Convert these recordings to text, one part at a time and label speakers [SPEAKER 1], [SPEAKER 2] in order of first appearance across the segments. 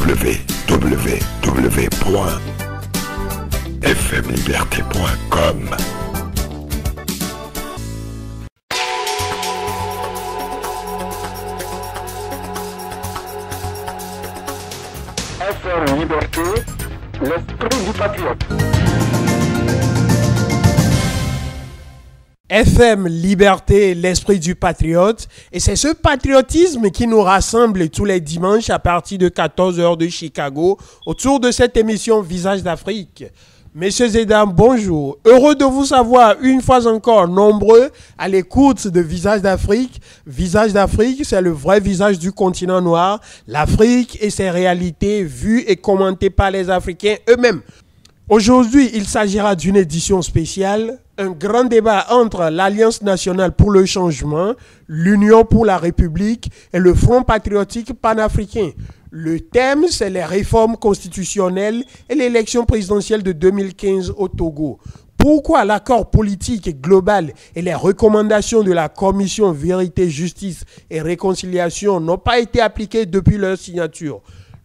[SPEAKER 1] www.fmliberté.com. FM Liberté, l'esprit du patriote.
[SPEAKER 2] FM Liberté, l'esprit du patriote. Et c'est ce patriotisme qui nous rassemble tous les dimanches à partir de 14h de Chicago autour de cette émission Visage d'Afrique. Messieurs et dames, bonjour. Heureux de vous savoir une fois encore nombreux à l'écoute de Visage d'Afrique. Visage d'Afrique, c'est le vrai visage du continent noir, l'Afrique et ses réalités vues et commentées par les Africains eux-mêmes. Aujourd'hui, il s'agira d'une édition spéciale, un grand débat entre l'Alliance nationale pour le changement, l'Union pour la République et le Front patriotique panafricain. Le thème, c'est les réformes constitutionnelles et l'élection présidentielle de 2015 au Togo. Pourquoi l'accord politique global et les recommandations de la Commission Vérité, Justice et Réconciliation n'ont pas été appliquées depuis leur signature?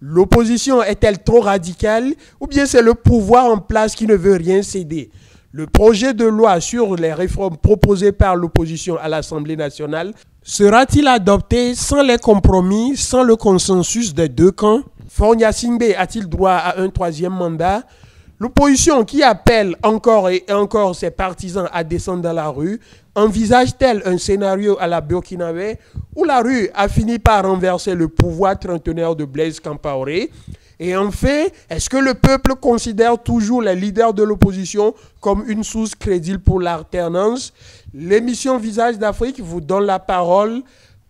[SPEAKER 2] L'opposition est-elle trop radicale ou bien c'est le pouvoir en place qui ne veut rien céder? Le projet de loi sur les réformes proposées par l'opposition à l'Assemblée nationale sera-t-il adopté sans les compromis, sans le consensus des deux camps? Faure Gnassingbé a-t-il droit à un troisième mandat? L'opposition qui appelle encore et encore ses partisans à descendre dans la rue envisage-t-elle un scénario à la burkinabé où la rue a fini par renverser le pouvoir trentenaire de Blaise Compaoré? Et en fait, est-ce que le peuple considère toujours les leaders de l'opposition comme une source crédible pour l'alternance? L'émission Visage d'Afrique vous donne la parole.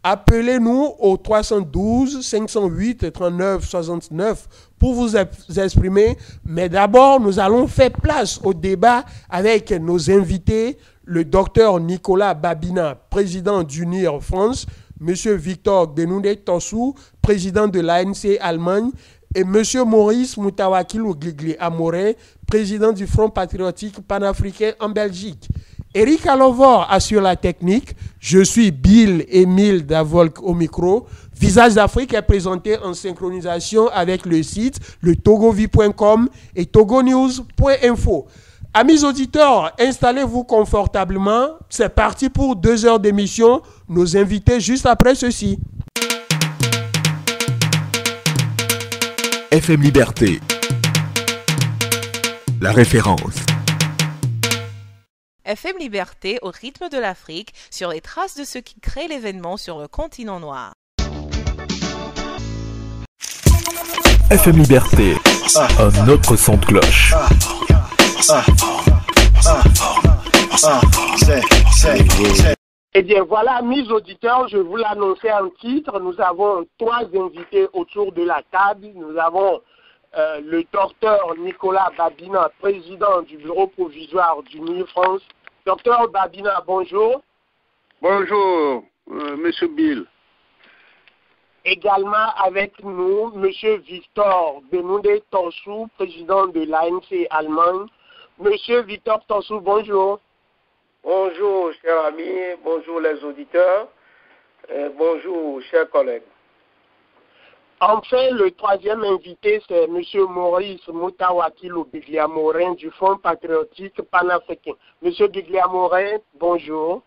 [SPEAKER 2] Appelez-nous au 312 508 39 69 pour vous exprimer. Mais d'abord, nous allons faire place au débat avec nos invités, le docteur Nicolas Babina, président d'UNIR France, M. Victor Benoude Tossou, président de l'ANC Allemagne, et M. Maurice Moutawakilou Gligli Amoré, président du Front patriotique panafricain en Belgique. Eric Alovor assure la technique. Je suis Bill Émile Davolk au micro. Visage d'Afrique est présenté en synchronisation avec le site letogovie.com et togonews.info. Amis auditeurs, installez-vous confortablement. C'est parti pour 2 heures d'émission. Nos invités juste après ceci.
[SPEAKER 1] FM Liberté, la référence.
[SPEAKER 3] FM Liberté au rythme de l'Afrique, sur les traces de ceux qui créent l'événement sur le continent noir.
[SPEAKER 1] FM Liberté, un autre son de cloche.
[SPEAKER 4] Eh bien voilà, mes auditeurs, je vous l'annonçais en titre, nous avons 3 invités autour de la table. Nous avons le docteur Nicolas Babina, président du bureau provisoire d'UNIR France. Docteur Babina, bonjour.
[SPEAKER 5] Bonjour, Monsieur Bill.
[SPEAKER 4] Également avec nous, Monsieur Victor Benoude Tossou, président de l'ANC Allemagne. Monsieur Victor Tossou, bonjour.
[SPEAKER 5] Bonjour, chers amis, bonjour les auditeurs, bonjour, chers collègues.
[SPEAKER 4] Enfin, le 3e invité, c'est M. Maurice Moutawakilou Bigliamorin du Front patriotique panafricain. M. Bigliamorin, bonjour.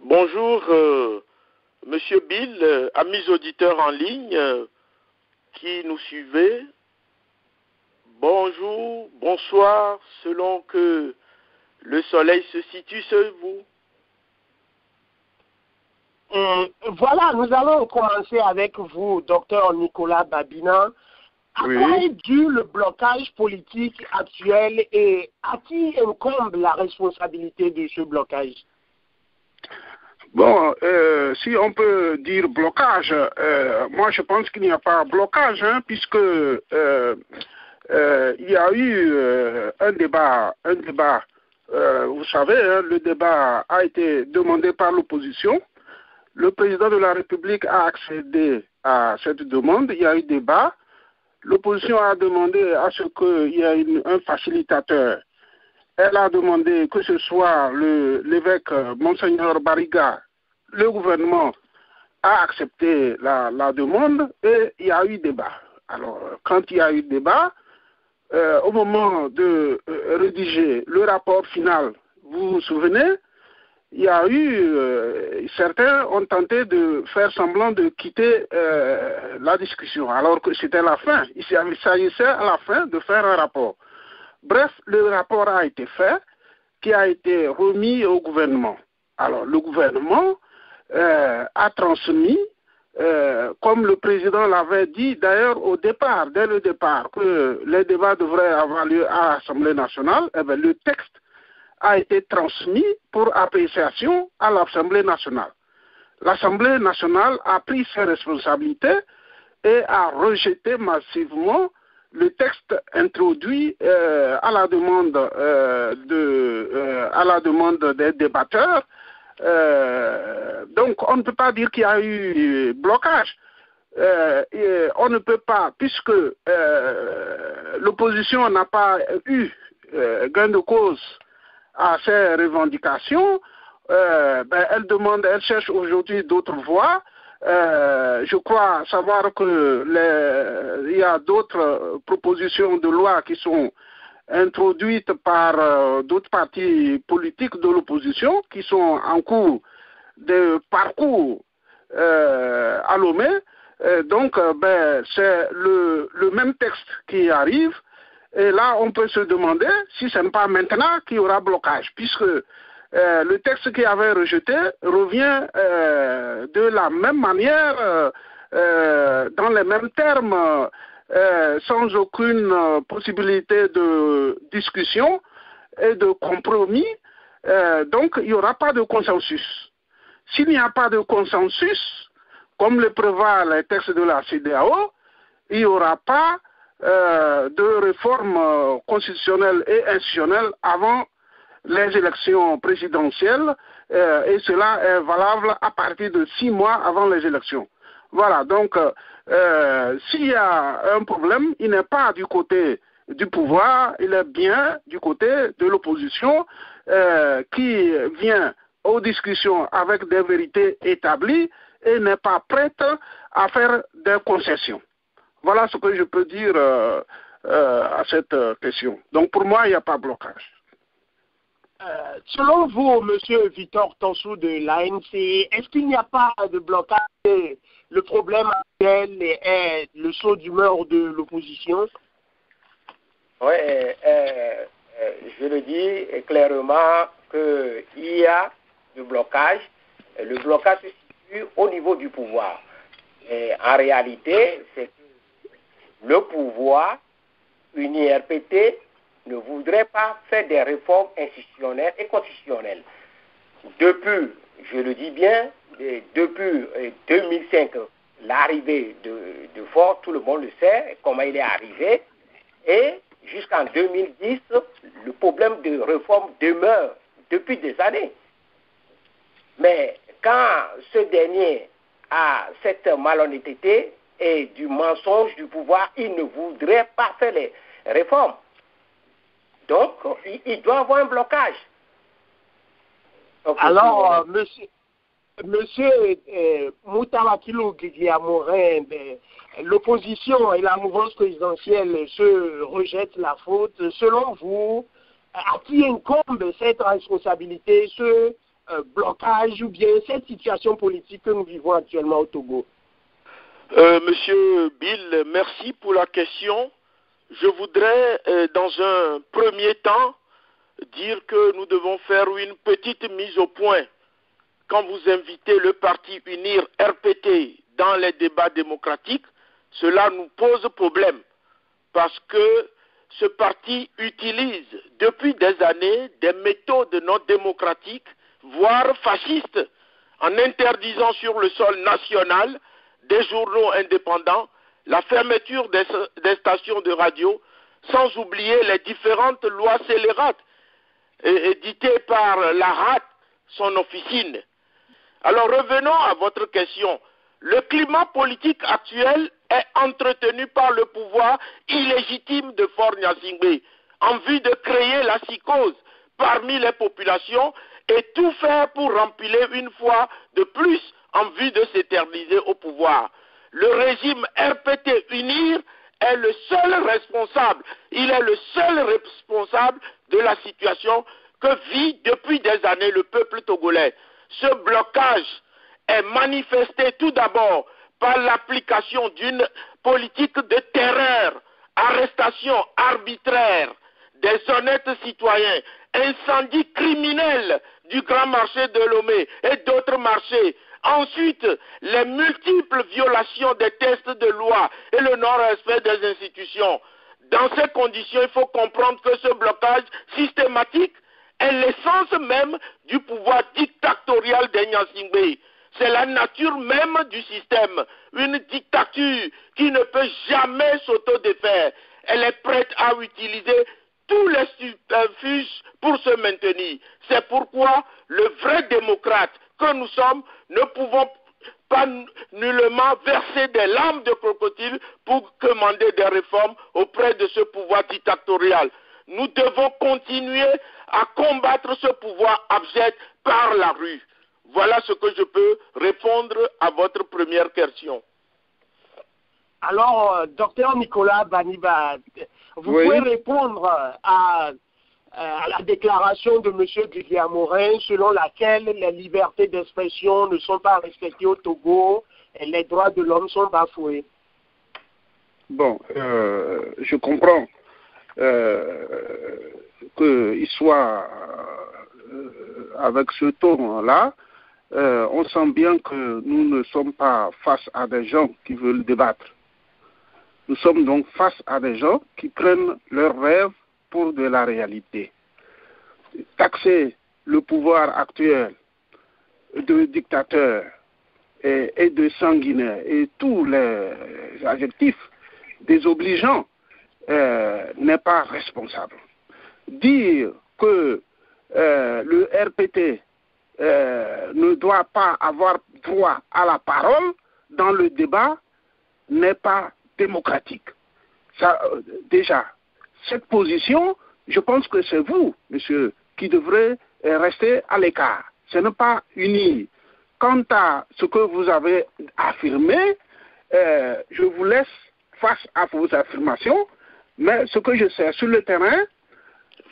[SPEAKER 6] Bonjour, M. Bill, amis auditeurs en ligne qui nous suivez. Bonjour, bonsoir, selon que le soleil se situe sur vous.
[SPEAKER 4] Voilà, nous allons commencer avec vous, docteur Nicolas Babina. À quoi est dû le blocage politique actuel et à qui incombe la responsabilité de ce blocage?
[SPEAKER 5] Bon, si on peut dire blocage, moi je pense qu'il n'y a pas blocage, puisque il y a eu un débat, vous savez, le débat a été demandé par l'opposition. Le président de la République a accédé à cette demande, il y a eu débat. L'opposition a demandé à ce qu'il y ait un facilitateur. Elle a demandé que ce soit l'évêque Monseigneur Bariga. Le gouvernement a accepté la demande et il y a eu débat. Alors, quand il y a eu débat, au moment de rédiger le rapport final, vous vous souvenez, il y a eu, certains ont tenté de faire semblant de quitter la discussion, alors que c'était la fin. Il s'agissait à la fin de faire un rapport. Bref, le rapport a été fait, qui a été remis au gouvernement. Alors, le gouvernement a transmis, comme le président l'avait dit d'ailleurs au départ, dès le départ, que les débats devraient avoir lieu à l'Assemblée nationale, eh bien, le texte a été transmis pour appréciation à l'Assemblée nationale. L'Assemblée nationale a pris ses responsabilités et a rejeté massivement le texte introduit à la demande des débatteurs. Donc on ne peut pas dire qu'il y a eu blocage. On ne peut pas, puisque l'opposition n'a pas eu gain de cause à ces revendications, elle cherche aujourd'hui d'autres voies. Je crois savoir que il y a d'autres propositions de loi qui sont introduites par d'autres partis politiques de l'opposition qui sont en cours de parcours à Lomé. Donc, c'est le même texte qui arrive. Et là, on peut se demander si ce n'est pas maintenant qu'il y aura blocage, puisque le texte qui avait rejeté revient de la même manière, dans les mêmes termes, sans aucune possibilité de discussion et de compromis. Donc, il n'y aura pas de consensus. S'il n'y a pas de consensus, comme le prévoit les textes de la CEDEAO, il n'y aura pas de réforme constitutionnelle et institutionnelle avant les élections présidentielles, et cela est valable à partir de 6 mois avant les élections. Voilà, donc s'il y a un problème, il n'est pas du côté du pouvoir, il est bien du côté de l'opposition qui vient aux discussions avec des vérités établies et n'est pas prête à faire des concessions. Voilà ce que je peux dire à cette question. Donc pour moi, il n'y a pas de blocage.
[SPEAKER 4] Selon vous, M. Victor Tansou de l'ANC, est-ce qu'il n'y a pas de blocage? Le problème actuel est le saut d'humeur de l'opposition?
[SPEAKER 7] Oui, je le dis clairement qu'il y a du blocage. Le blocage se situe au niveau du pouvoir. Et en réalité, c'est que le pouvoir, une IRPT, ne voudrait pas faire des réformes institutionnelles et constitutionnelles. Depuis, je le dis bien, depuis 2005, l'arrivée de Faure, tout le monde le sait, comment il est arrivé, et jusqu'en 2010, le problème de réforme demeure depuis des années. Mais quand ce dernier a cette malhonnêteté et du mensonge du pouvoir, il ne voudrait pas faire les réformes. Donc, il doit avoir un blocage.
[SPEAKER 4] Donc, alors, monsieur Moutawakilou Guigui-Amorin, l'opposition et la mouvance présidentielle se rejettent la faute. Selon vous, à qui incombe cette responsabilité, ce blocage ou bien cette situation politique que nous vivons actuellement au Togo?
[SPEAKER 6] Monsieur Bill, merci pour la question. Je voudrais, dans un premier temps, dire que nous devons faire une petite mise au point. Quand vous invitez le parti Unir RPT dans les débats démocratiques, cela nous pose problème. Parce que ce parti utilise depuis des années des méthodes non démocratiques, voire fascistes, en interdisant sur le sol national des journaux indépendants, la fermeture des stations de radio, sans oublier les différentes lois scélérates éditées par la RAT, son officine. Alors revenons à votre question. Le climat politique actuel est entretenu par le pouvoir illégitime de Faure Gnassingbé en vue de créer la psychose parmi les populations et tout faire pour remplir une fois de plus en vue de s'éterniser au pouvoir. Le régime RPT Unir est le seul responsable. Il est le seul responsable de la situation que vit depuis des années le peuple togolais. Ce blocage est manifesté tout d'abord par l'application d'une politique de terreur, arrestation arbitraire des honnêtes citoyens, incendie criminel du grand marché de Lomé et d'autres marchés. Ensuite, les multiples violations des textes de loi et le non-respect des institutions. Dans ces conditions, il faut comprendre que ce blocage systématique est l'essence même du pouvoir dictatorial des Nyasingbe. C'est la nature même du système. Une dictature qui ne peut jamais s'autodéfaire. Elle est prête à utiliser tous les subterfuges pour se maintenir. C'est pourquoi le vrai démocrate que nous sommes ne pouvons pas nullement verser des larmes de crocodile pour demander des réformes auprès de ce pouvoir dictatorial. Nous devons continuer à combattre ce pouvoir abject par la rue. Voilà ce que je peux répondre à votre première question.
[SPEAKER 4] Alors, docteur Nicolas Baniba, vous pouvez répondre à la déclaration de M. Guillaume selon laquelle les libertés d'expression ne sont pas respectées au Togo et les droits de l'homme sont bafoués.
[SPEAKER 5] Bon, je comprends qu'il soit avec ce ton-là. On sent bien que nous ne sommes pas face à des gens qui veulent débattre. Nous sommes donc face à des gens qui prennent leurs rêves pour de la réalité. Taxer le pouvoir actuel de dictateur et de sanguinaire et tous les adjectifs désobligeants n'est pas responsable. Dire que le RPT ne doit pas avoir droit à la parole dans le débat n'est pas démocratique. Ça, déjà, cette position, je pense que c'est vous, monsieur, qui devrez rester à l'écart. Ce n'est pas uni. Quant à ce que vous avez affirmé, je vous laisse face à vos affirmations, mais ce que je sais sur le terrain,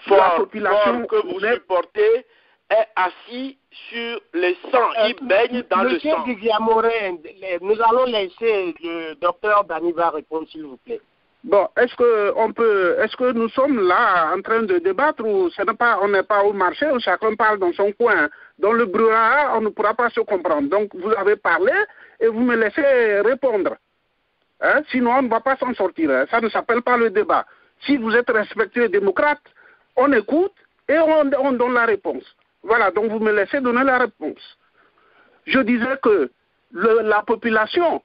[SPEAKER 5] la population
[SPEAKER 6] que vous supportez est assis sur les sangs, il baigne dans le sang.
[SPEAKER 4] Monsieur Guillaume, nous allons laisser le docteur Baniba répondre, s'il vous plaît.
[SPEAKER 5] Bon, est-ce que nous sommes là en train de débattre ou on n'est pas au marché où chacun parle dans son coin? Dans le brouhaha, on ne pourra pas se comprendre. Donc, vous avez parlé et vous me laissez répondre. Hein? Sinon, on ne va pas s'en sortir. Hein? Ça ne s'appelle pas le débat. Si vous êtes respectueux démocrate, on écoute et on donne la réponse. Voilà, donc vous me laissez donner la réponse. Je disais que la population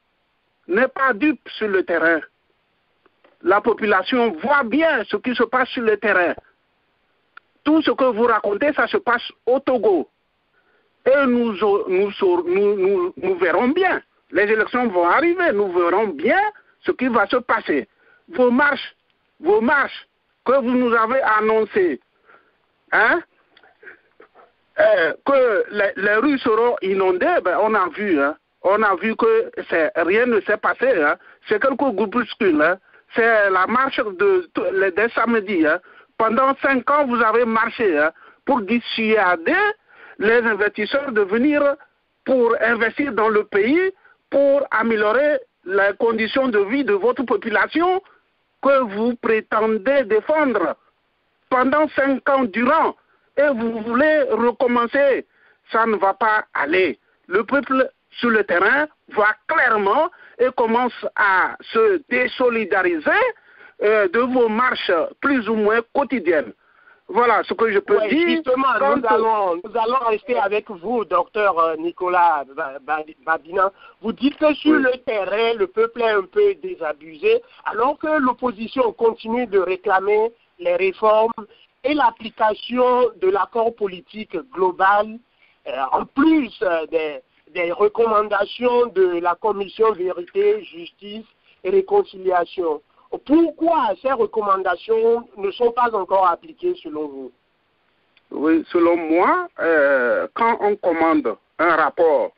[SPEAKER 5] n'est pas dupe sur le terrain. La population voit bien ce qui se passe sur le terrain. Tout ce que vous racontez, ça se passe au Togo. Et nous verrons bien. Les élections vont arriver, nous verrons bien ce qui va se passer. Vos marches que vous nous avez annoncées, hein, que les rues seront inondées, ben on a vu, hein. On a vu que rien ne s'est passé. Hein. C'est quelques groupuscules. Hein. C'est la marche des samedis. Hein. Pendant 5 ans, vous avez marché hein, pour dissuader les investisseurs de venir pour investir dans le pays, pour améliorer les conditions de vie de votre population que vous prétendez défendre pendant 5 ans durant. Et vous voulez recommencer. Ça ne va pas aller. Le peuple sur le terrain voit clairement et commence à se désolidariser de vos marches plus ou moins quotidiennes. Voilà ce que je peux dire.
[SPEAKER 4] Justement, nous allons rester avec vous, docteur Nicolas Babina. Vous dites que sur le terrain, le peuple est un peu désabusé, alors que l'opposition continue de réclamer les réformes et l'application de l'accord politique global, en plus des recommandations de la Commission Vérité, Justice et Réconciliation. Pourquoi ces recommandations ne sont pas encore appliquées selon vous?
[SPEAKER 5] Oui, selon moi, quand on commande un rapport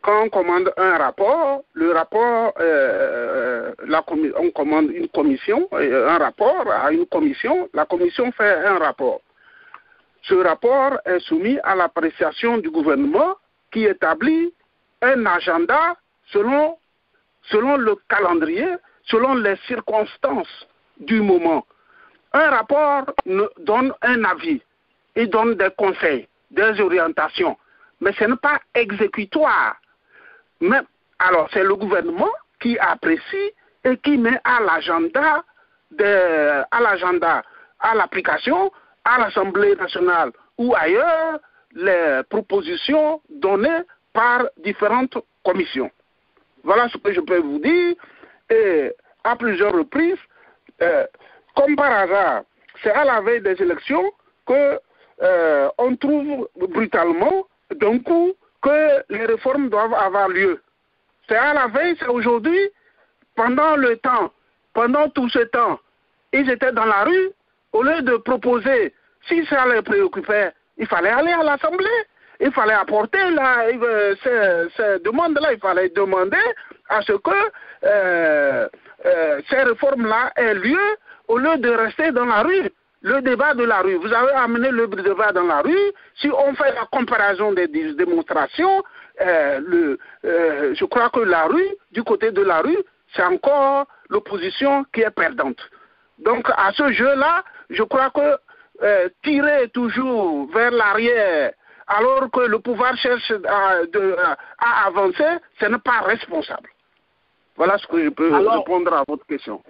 [SPEAKER 5] quand on commande un rapport, le rapport, on commande une commission, un rapport à une commission, la commission fait un rapport. Ce rapport est soumis à l'appréciation du gouvernement qui établit un agenda selon le calendrier, selon les circonstances du moment. Un rapport donne un avis, il donne des conseils, des orientations, mais ce n'est pas exécutoire. Mais, alors, c'est le gouvernement qui apprécie et qui met à l'agenda, à l'application, à l'Assemblée nationale ou ailleurs, les propositions données par différentes commissions. Voilà ce que je peux vous dire. Et à plusieurs reprises, comme par hasard, c'est à la veille des élections que on trouve brutalement, d'un coup, que les réformes doivent avoir lieu. C'est à la veille, c'est aujourd'hui, pendant tout ce temps, ils étaient dans la rue, au lieu de proposer, si ça les préoccupait, il fallait aller à l'Assemblée, il fallait apporter ces demandes-là, il fallait demander à ce que ces réformes-là aient lieu, au lieu de rester dans la rue. Le débat de la rue, vous avez amené le débat dans la rue. Si on fait la comparaison des démonstrations, je crois que la rue, du côté de la rue, c'est encore l'opposition qui est perdante. Donc à ce jeu-là, je crois que tirer toujours vers l'arrière alors que le pouvoir cherche à avancer, ce n'est pas responsable. Voilà ce que je peux répondre à votre question.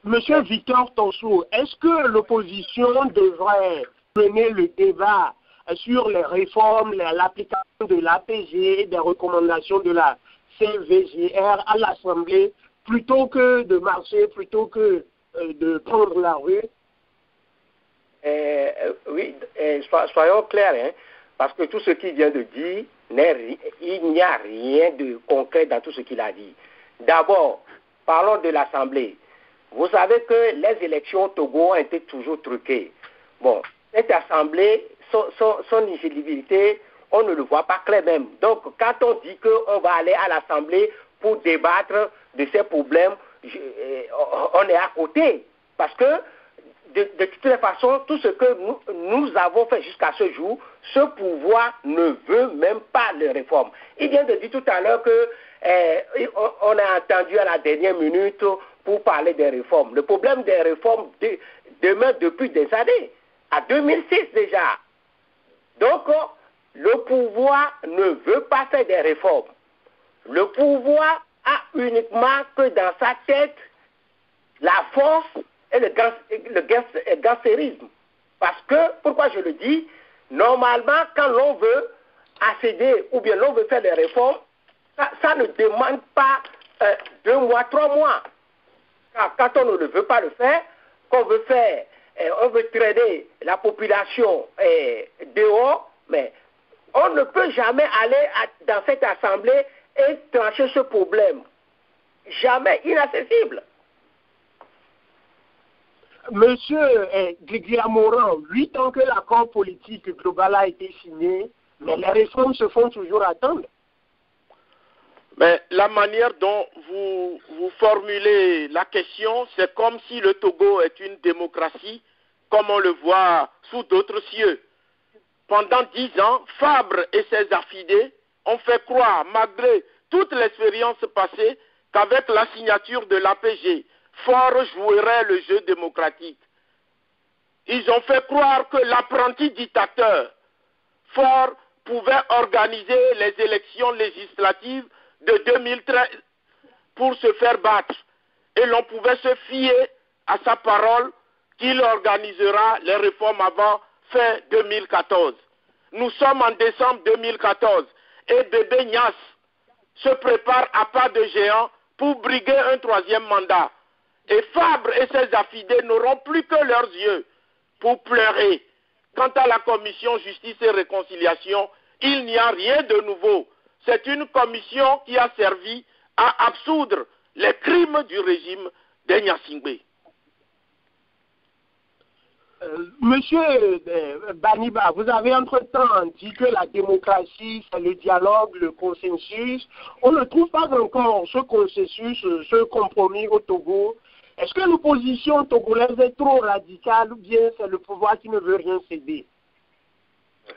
[SPEAKER 4] Monsieur Victor Tonsou, est-ce que l'opposition devrait mener le débat sur les réformes, l'application de l'APG et des recommandations de la CVGR à l'Assemblée plutôt que de marcher, plutôt que de prendre la rue?
[SPEAKER 7] Oui, soyons clairs, hein, parce que tout ce qu'il vient de dire, il n'y a rien de concret dans tout ce qu'il a dit. D'abord, parlons de l'Assemblée. Vous savez que les élections au Togo ont été toujours truquées. Bon, cette Assemblée, son éligibilité, on ne le voit pas clair même. Donc, quand on dit qu'on va aller à l'Assemblée pour débattre de ces problèmes, on est à côté. Parce que, de toutes les façons, tout ce que nous avons fait jusqu'à ce jour, ce pouvoir ne veut même pas les réformes. Il vient de dire tout à l'heure que on a entendu à la dernière minute pour parler des réformes. Le problème des réformes demeure depuis des années, à 2006 déjà. Donc, le pouvoir ne veut pas faire des réformes. Le pouvoir a uniquement que dans sa tête la force et le gancérisme. Parce que, pourquoi je le dis, normalement, quand l'on veut accéder ou bien l'on veut faire des réformes, ça ne demande pas 2 mois, 3 mois. Quand on ne veut pas le faire, qu'on veut faire, on veut traîner la population dehors, mais on ne peut jamais aller dans cette assemblée et trancher ce problème. Jamais inaccessible.
[SPEAKER 4] Monsieur Guigui-Amoran, 8 ans que l'accord politique global a été signé, mais les réformes se font toujours attendre.
[SPEAKER 6] Mais la manière dont vous formulez la question, c'est comme si le Togo est une démocratie, comme on le voit sous d'autres cieux. Pendant 10 ans, Fabre et ses affidés ont fait croire, malgré toute l'expérience passée, qu'avec la signature de l'APG, Faure jouerait le jeu démocratique. Ils ont fait croire que l'apprenti dictateur, Faure, pouvait organiser les élections législatives de 2013 pour se faire battre. Et l'on pouvait se fier à sa parole qu'il organisera les réformes avant fin 2014. Nous sommes en décembre 2014 et Bébé Niasse se prépare à pas de géant pour briguer un 3e mandat. Et Fabre et ses affidés n'auront plus que leurs yeux pour pleurer. Quant à la commission justice et réconciliation, il n'y a rien de nouveau. C'est une commission qui a servi à absoudre les crimes du régime de Gnassingbé.
[SPEAKER 4] Monsieur Baniba, vous avez entre-temps dit que la démocratie, c'est le dialogue, le consensus. On ne trouve pas encore ce consensus, ce compromis au Togo. Est-ce que l'opposition togolaise est trop radicale ou bien c'est le pouvoir qui ne veut rien céder?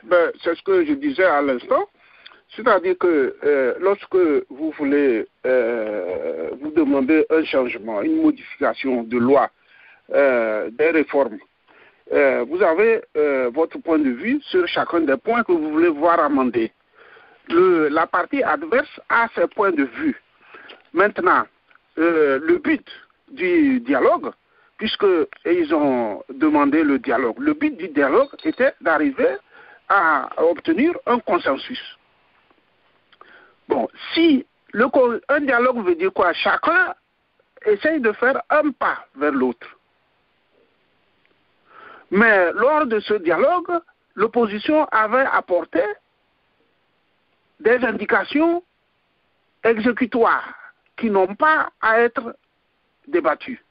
[SPEAKER 5] Ben, c'est ce que je disais à l'instant. C'est-à-dire que lorsque vous voulez vous demander un changement, une modification de loi, des réformes, vous avez votre point de vue sur chacun des points que vous voulez voir amendés. La partie adverse a ses points de vue. Maintenant, le but du dialogue, puisqu'ils ont demandé le dialogue, le but du dialogue était d'arriver à obtenir un consensus. Bon, si un dialogue veut dire quoi? Chacun essaye de faire un pas vers l'autre. Mais lors de ce dialogue, l'opposition avait apporté des indications exécutoires qui n'ont pas à être débattues.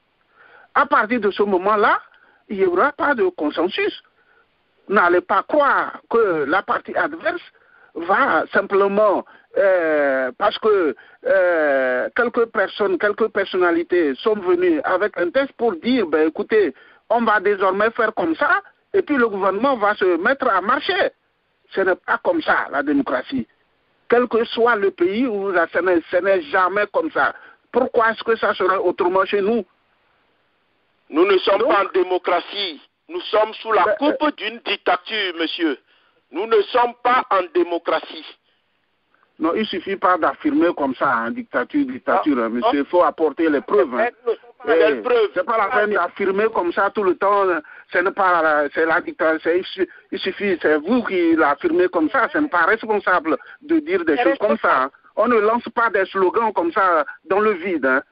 [SPEAKER 5] À partir de ce moment-là, il n'y aura pas de consensus. N'allez pas croire que la partie adverse va simplement, parce que quelques personnalités sont venues avec un texte pour dire, ben, écoutez, on va désormais faire comme ça, et puis le gouvernement va se mettre à marcher. Ce n'est pas comme ça, la démocratie. Quel que soit le pays où ce n'est jamais comme ça. Pourquoi est-ce que ça serait autrement chez nous?
[SPEAKER 6] Nous ne sommes pas en démocratie. Nous sommes sous la coupe d'une dictature, monsieur. Nous ne sommes pas en démocratie.
[SPEAKER 5] Non, il ne suffit pas d'affirmer comme ça, hein, dictature, monsieur. Il faut apporter les preuves. Hein. C'est pas la peine d'affirmer comme ça tout le temps. C'est la dictature. Il suffit, c'est vous qui l'affirmez comme ça. Ce n'est pas responsable de dire des choses comme ça. Hein. On ne lance pas des slogans comme ça dans le vide. Hein.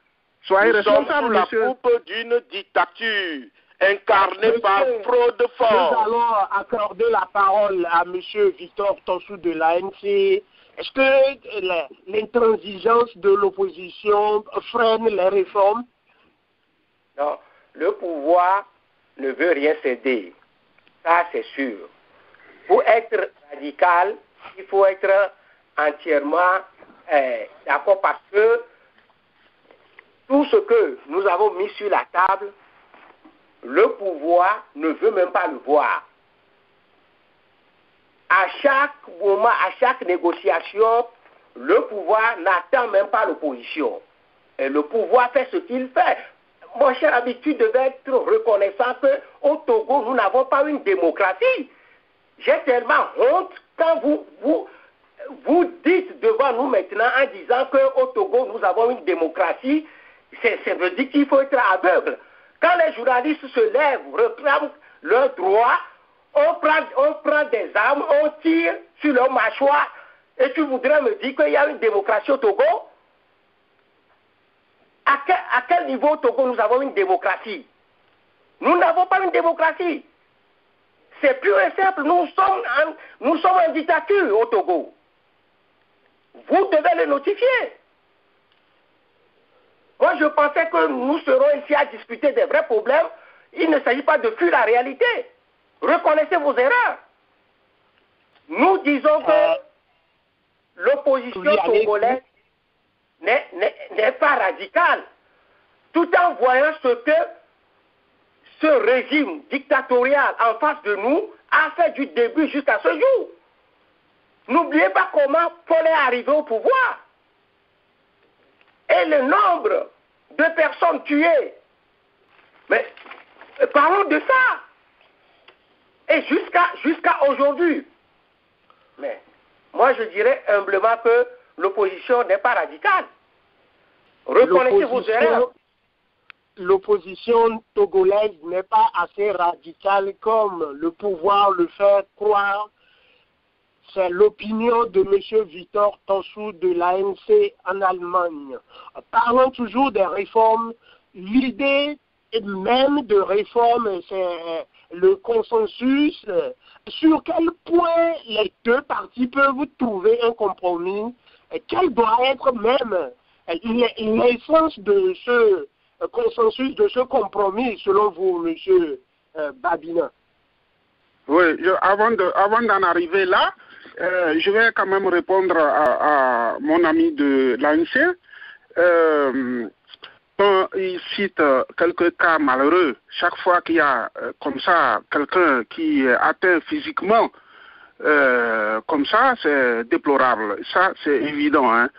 [SPEAKER 5] Soyez responsable, monsieur.
[SPEAKER 6] Nous sommes sous la coupe d'une dictature incarnée par fraude forte.
[SPEAKER 4] Nous allons accorder la parole à monsieur Victor Tonsou de l'ANC. Est-ce que l'intransigeance de l'opposition freine les réformes?
[SPEAKER 7] Non, le pouvoir ne veut rien céder. Ça, c'est sûr. Pour être radical, il faut être entièrement d'accord parce que tout ce que nous avons mis sur la table, le pouvoir ne veut même pas le voir. À chaque moment, à chaque négociation, le pouvoir n'attend même pas l'opposition. Et le pouvoir fait ce qu'il fait. Mon cher ami, tu devais être reconnaissant qu'au Togo, nous n'avons pas une démocratie. J'ai tellement honte quand vous dites devant nous maintenant en disant qu'au Togo, nous avons une démocratie. Ça veut dire qu'il faut être aveugle. Quand les journalistes se lèvent, réclament leurs droits, on prend des armes, on tire sur leur mâchoire, et tu voudrais me dire qu'il y a une démocratie au Togo? À quel niveau au Togo nous avons une démocratie? Nous n'avons pas une démocratie. C'est pur et simple. Nous sommes en dictature au Togo. Vous devez le notifier. Moi, je pensais que nous serons ici à discuter des vrais problèmes. Il ne s'agit pas de fuir la réalité. Reconnaissez vos erreurs. Nous disons que l'opposition togolaise n'est pas radicale, tout en voyant ce que ce régime dictatorial en face de nous a fait du début jusqu'à ce jour. N'oubliez pas comment Paul est arrivé au pouvoir. Et le nombre de personnes tuées. Mais parlons de ça. Et jusqu'à aujourd'hui. Mais moi, je dirais humblement que l'opposition n'est pas radicale. Reconnaissez vos erreurs.
[SPEAKER 4] L'opposition togolaise n'est pas assez radicale comme le pouvoir le fait croire. C'est l'opinion de M. Victor Tonsou de l'ANC en Allemagne. Parlons toujours des réformes. L'idée même de réforme, c'est le consensus. Sur quel point les deux parties peuvent trouver un compromis? Quelle doit être même l'essence de ce consensus, de ce compromis, selon vous, M. Babina.
[SPEAKER 5] Oui, avant d'en arriver là, je vais quand même répondre à mon ami de l'ANC. Quand il cite quelques cas malheureux, chaque fois qu'il y a comme ça quelqu'un qui est atteint physiquement, comme ça, c'est déplorable. Ça, c'est évident. Hein.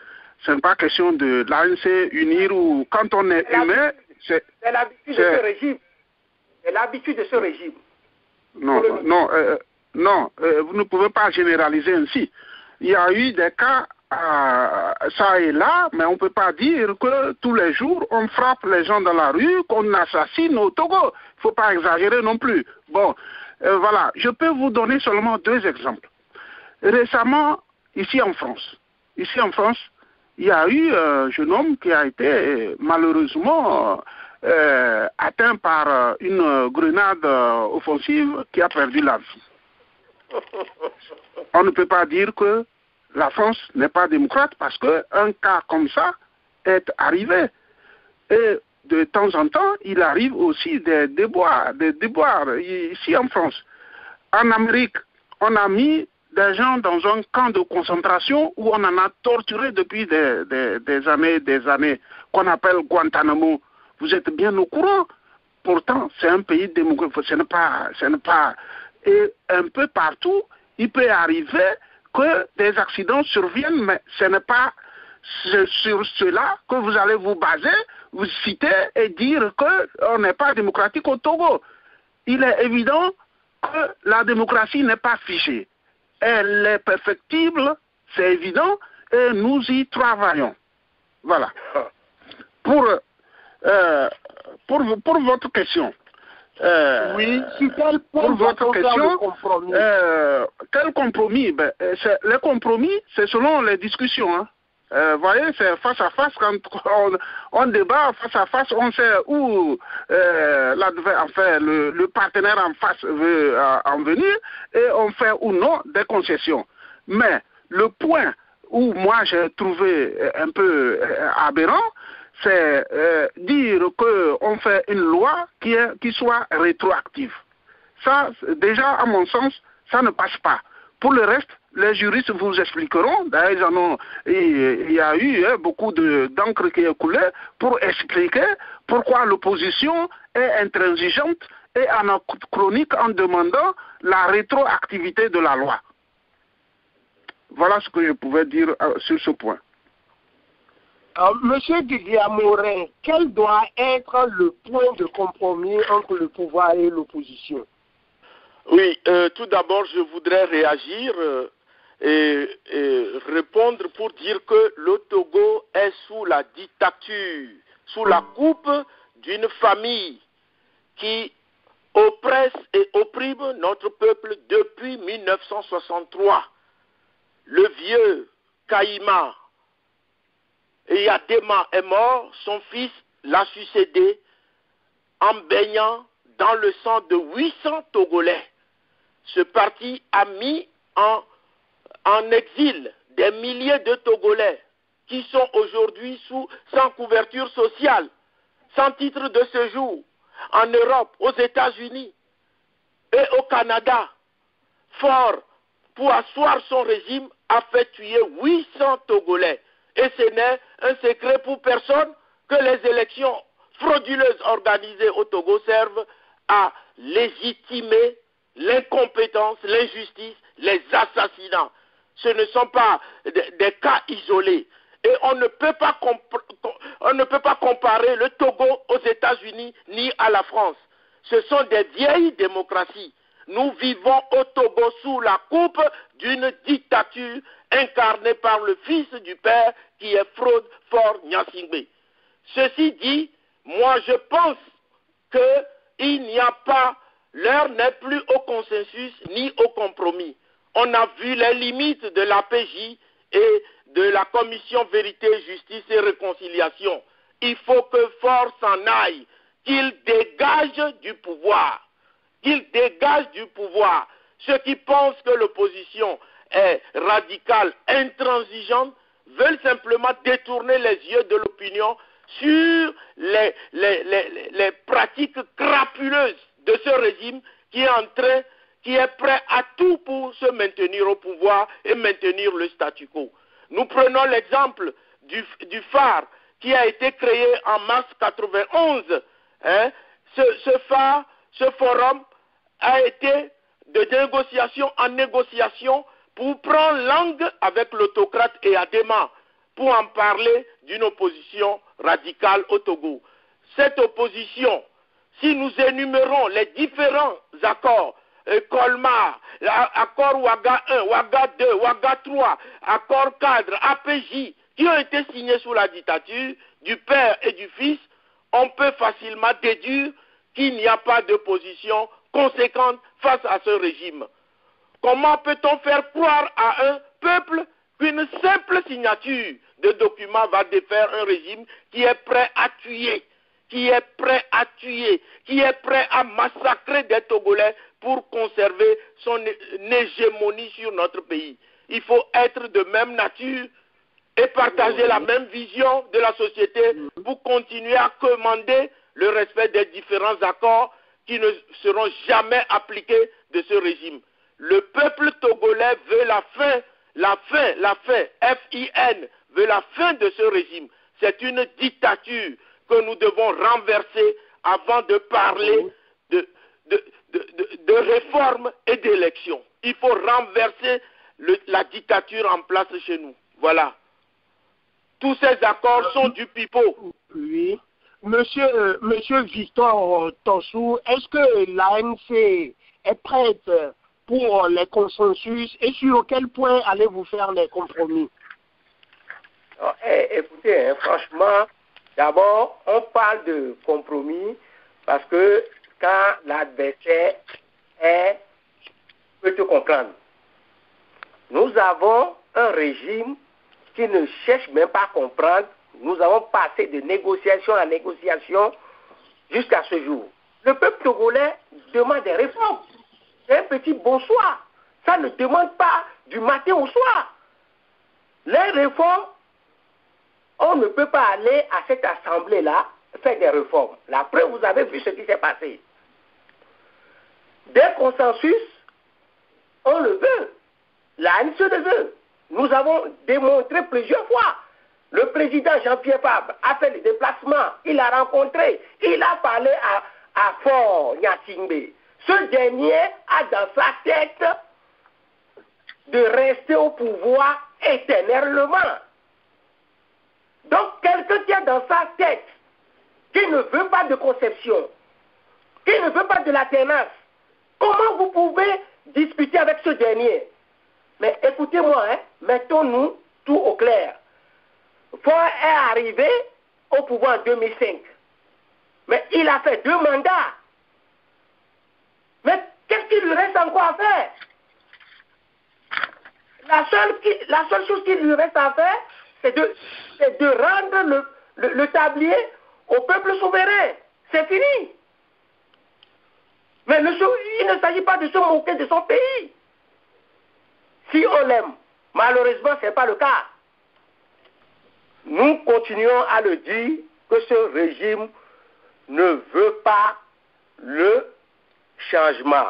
[SPEAKER 5] Ce n'est pas question de l'ANC unir ou quand on est humain,
[SPEAKER 7] c'est l'habitude de ce régime. C'est l'habitude de ce régime.
[SPEAKER 5] Non, vous ne pouvez pas généraliser ainsi. Il y a eu des cas, ça et là, mais on ne peut pas dire que tous les jours, on frappe les gens dans la rue, qu'on assassine au Togo. Il ne faut pas exagérer non plus. Bon, voilà, je peux vous donner seulement 2 exemples. Récemment, ici en France, il y a eu un jeune homme qui a été malheureusement atteint par une grenade offensive qui a perdu la vie. On ne peut pas dire que la France n'est pas démocrate parce qu'un cas comme ça est arrivé. Et de temps en temps, il arrive aussi des déboires ici en France. En Amérique, on a mis des gens dans un camp de concentration où on en a torturé depuis des années, qu'on appelle Guantanamo. Vous êtes bien au courant. Pourtant, c'est un pays démocratique. Ce n'est pas. Et un peu partout, il peut arriver que des accidents surviennent, mais ce n'est pas sur cela que vous allez vous baser, vous citer et dire qu'on n'est pas démocratique au Togo. Il est évident que la démocratie n'est pas figée. Elle est perfectible, c'est évident, et nous y travaillons. Voilà. Pour votre question.
[SPEAKER 4] Oui, sur quel point
[SPEAKER 5] pour votre question,
[SPEAKER 4] compromis.
[SPEAKER 5] Quel compromis? Les compromis, c'est selon les discussions. Hein. Voyez, c'est face à face, quand on débat face à face, on sait où le partenaire en face veut en venir et on fait ou non des concessions. Mais le point où moi j'ai trouvé un peu aberrant, c'est dire qu'on fait une loi qui soit rétroactive. Ça, déjà, à mon sens, ça ne passe pas. Pour le reste, les juristes vous expliqueront. D'ailleurs, il y a eu beaucoup d'encre qui est coulée pour expliquer pourquoi l'opposition est intransigeante et anachronique en demandant la rétroactivité de la loi. Voilà ce que je pouvais dire sur ce point.
[SPEAKER 4] Monsieur Didier Morin, quel doit être le point de compromis entre le pouvoir et l'opposition?
[SPEAKER 6] Oui, tout d'abord, je voudrais réagir et répondre pour dire que le Togo est sous la dictature, sous la coupe d'une famille qui oppresse et opprime notre peuple depuis 1963. Le vieux Caïma et Yadema est mort, son fils l'a succédé en baignant dans le sang de 800 Togolais. Ce parti a mis en exil des milliers de Togolais qui sont aujourd'hui sans couverture sociale, sans titre de séjour, en Europe, aux États-Unis et au Canada. Fort, pour asseoir son régime, a fait tuer 800 Togolais. Et ce n'est un secret pour personne que les élections frauduleuses organisées au Togo servent à légitimer l'incompétence, l'injustice, les assassinats. Ce ne sont pas des cas isolés. Et on ne peut pas comparer le Togo aux États-Unis ni à la France. Ce sont des vieilles démocraties. Nous vivons au Togo sous la coupe d'une dictature incarnée par le fils du père qui est Frode Faure Gnassingbé. Ceci dit, moi je pense qu'il n'y a pas, l'heure n'est plus au consensus ni au compromis. On a vu les limites de l'APJ et de la Commission Vérité, Justice et Réconciliation. Il faut que Faure s'en aille, qu'il dégage du pouvoir. Qu'il dégage du pouvoir. Ceux qui pensent que l'opposition est radicale, intransigeante, veulent simplement détourner les yeux de l'opinion sur les pratiques crapuleuses de ce régime qui est prêt à tout pour se maintenir au pouvoir et maintenir le statu quo. Nous prenons l'exemple du phare qui a été créé en mars 91. Hein. Ce phare, ce forum a été de négociation en négociation pour prendre langue avec l'autocrate et Adema, pour en parler d'une opposition radicale au Togo. Cette opposition, si nous énumérons les différents accords, Colmar, accord Ouaga 1, Ouaga 2, Ouaga 3, accord cadre, APJ, qui ont été signés sous la dictature du père et du fils, on peut facilement déduire qu'il n'y a pas de position conséquente face à ce régime. Comment peut-on faire croire à un peuple qu'une simple signature de documents va défaire un régime qui est prêt à tuer, qui est prêt à massacrer des Togolais pour conserver son hégémonie sur notre pays? Il faut être de même nature et partager la même vision de la société pour continuer à commander le respect des différents accords qui ne seront jamais appliqués de ce régime. Le peuple togolais veut la fin, F-I-N, veut la fin de ce régime. C'est une dictature que nous devons renverser avant de parler de réforme et d'élection. Il faut renverser la dictature en place chez nous. Voilà. Tous ces accords sont du pipeau.
[SPEAKER 4] Oui. Monsieur Victor Tossou, est-ce que l'ANC est prête pour les consensus et sur quel point allez-vous faire les compromis?
[SPEAKER 7] Écoutez, franchement, d'abord, on parle de compromis parce que quand l'adversaire peut te comprendre. Nous avons un régime qui ne cherche même pas à comprendre. Nous avons passé de négociation à négociation jusqu'à ce jour. Le peuple togolais demande des réformes. C'est un petit bonsoir. Ça ne demande pas du matin au soir. Les réformes, on ne peut pas aller à cette assemblée-là faire des réformes. La preuve, vous avez vu ce qui s'est passé. Des consensus, on le veut. L'ANC le veut. Nous avons démontré plusieurs fois. Le président Jean-Pierre Fabre a fait le déplacement. Il a rencontré. Il a parlé à Fort Nyatingbe. Ce dernier a dans sa tête de rester au pouvoir éternellement. Donc, quelqu'un qui a dans sa tête qui ne veut pas de conception, qui ne veut pas de l'alternance, comment vous pouvez discuter avec ce dernier? Mais écoutez-moi, mettons-nous tout au clair. Faure est arrivé au pouvoir en 2005. Mais il a fait 2 mandats. Mais qu'est-ce qu'il lui reste encore à faire? La seule chose qu'il lui reste à faire, c'est de rendre le tablier au peuple souverain. C'est fini. Mais il ne s'agit pas de se moquer de son pays. Si on l'aime, malheureusement, ce n'est pas le cas. Nous continuons à le dire que ce régime ne veut pas le changement.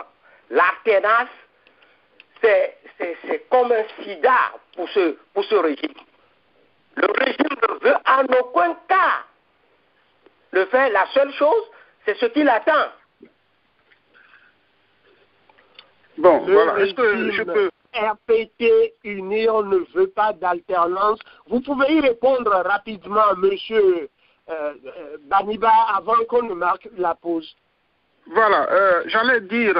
[SPEAKER 7] L'alternance, c'est comme un sida pour ce régime. Le régime ne veut en aucun cas le faire. La seule chose, c'est ce qu'il attend.
[SPEAKER 5] Bon, voilà. Est-ce que je peux...
[SPEAKER 4] RPT Union ne veut pas d'alternance. Vous pouvez y répondre rapidement, monsieur Baniba, avant qu'on ne marque la pause.
[SPEAKER 5] Voilà, j'allais dire,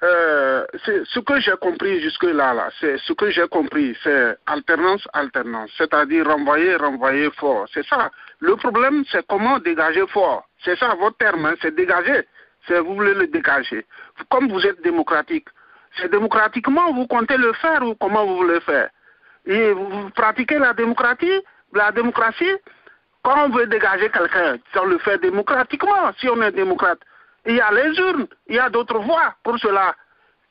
[SPEAKER 5] ce que j'ai compris jusque-là, c'est ce que j'ai compris, c'est alternance, c'est-à-dire renvoyer fort. C'est ça. Le problème, c'est comment dégager fort. C'est ça votre terme, c'est dégager. Vous voulez le dégager. Comme vous êtes démocratique. C'est démocratiquement, vous comptez le faire ou comment vous voulez faire? Et vous pratiquez la démocratie, quand on veut dégager quelqu'un, on le fait démocratiquement, si on est démocrate. Il y a les urnes, il y a d'autres voies pour cela.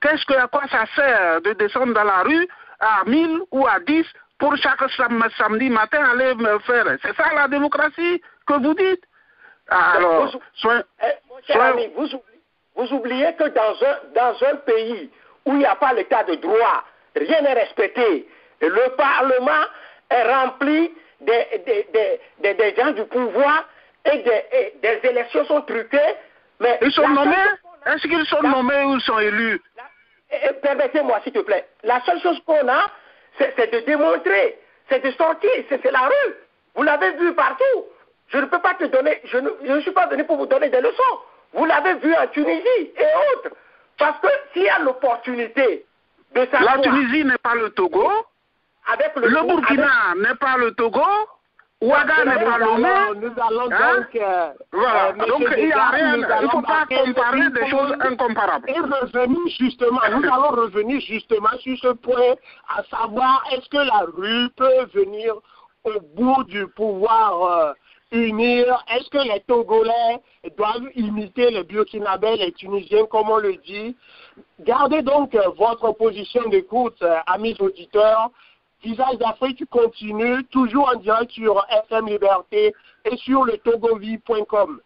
[SPEAKER 5] À quoi ça sert de descendre dans la rue à 1000 ou à 10 pour chaque samedi matin aller me faire? C'est ça la démocratie que vous dites? Alors,
[SPEAKER 7] mon cher ami, vous Vous oubliez que dans un pays où il n'y a pas l'état de droit, rien n'est respecté. Et le Parlement est rempli des gens du pouvoir et des élections sont truquées. Mais
[SPEAKER 5] ils sont nommés? Est-ce qu'ils sont nommés ou ils sont élus?
[SPEAKER 7] Permettez-moi, s'il te plaît. La seule chose qu'on a, c'est de démontrer, c'est de sortir, c'est la rue. Vous l'avez vu partout. Je ne peux pas te donner, je ne suis pas venu pour vous donner des leçons. Vous l'avez vu en Tunisie et autres. Parce que s'il y a l'opportunité de savoir...
[SPEAKER 5] La Tunisie n'est pas le Togo.
[SPEAKER 7] Avec
[SPEAKER 5] le Burkina n'est pas le Togo. Ouaga n'est pas le
[SPEAKER 7] Nous allons donc...
[SPEAKER 5] voilà. Donc il n'y a rien. Il ne faut pas comparer des choses incomparables.
[SPEAKER 7] Et revenir justement, nous allons revenir justement sur ce point, à savoir est-ce que la rue peut venir au bout du pouvoir unir? Est-ce que les Togolais doivent imiter les Burkinabés, les Tunisiens, comme on le dit? Gardez donc votre position d'écoute, amis auditeurs. Visage d'Afrique continue, toujours en direct sur FM Liberté et sur le togovie.com.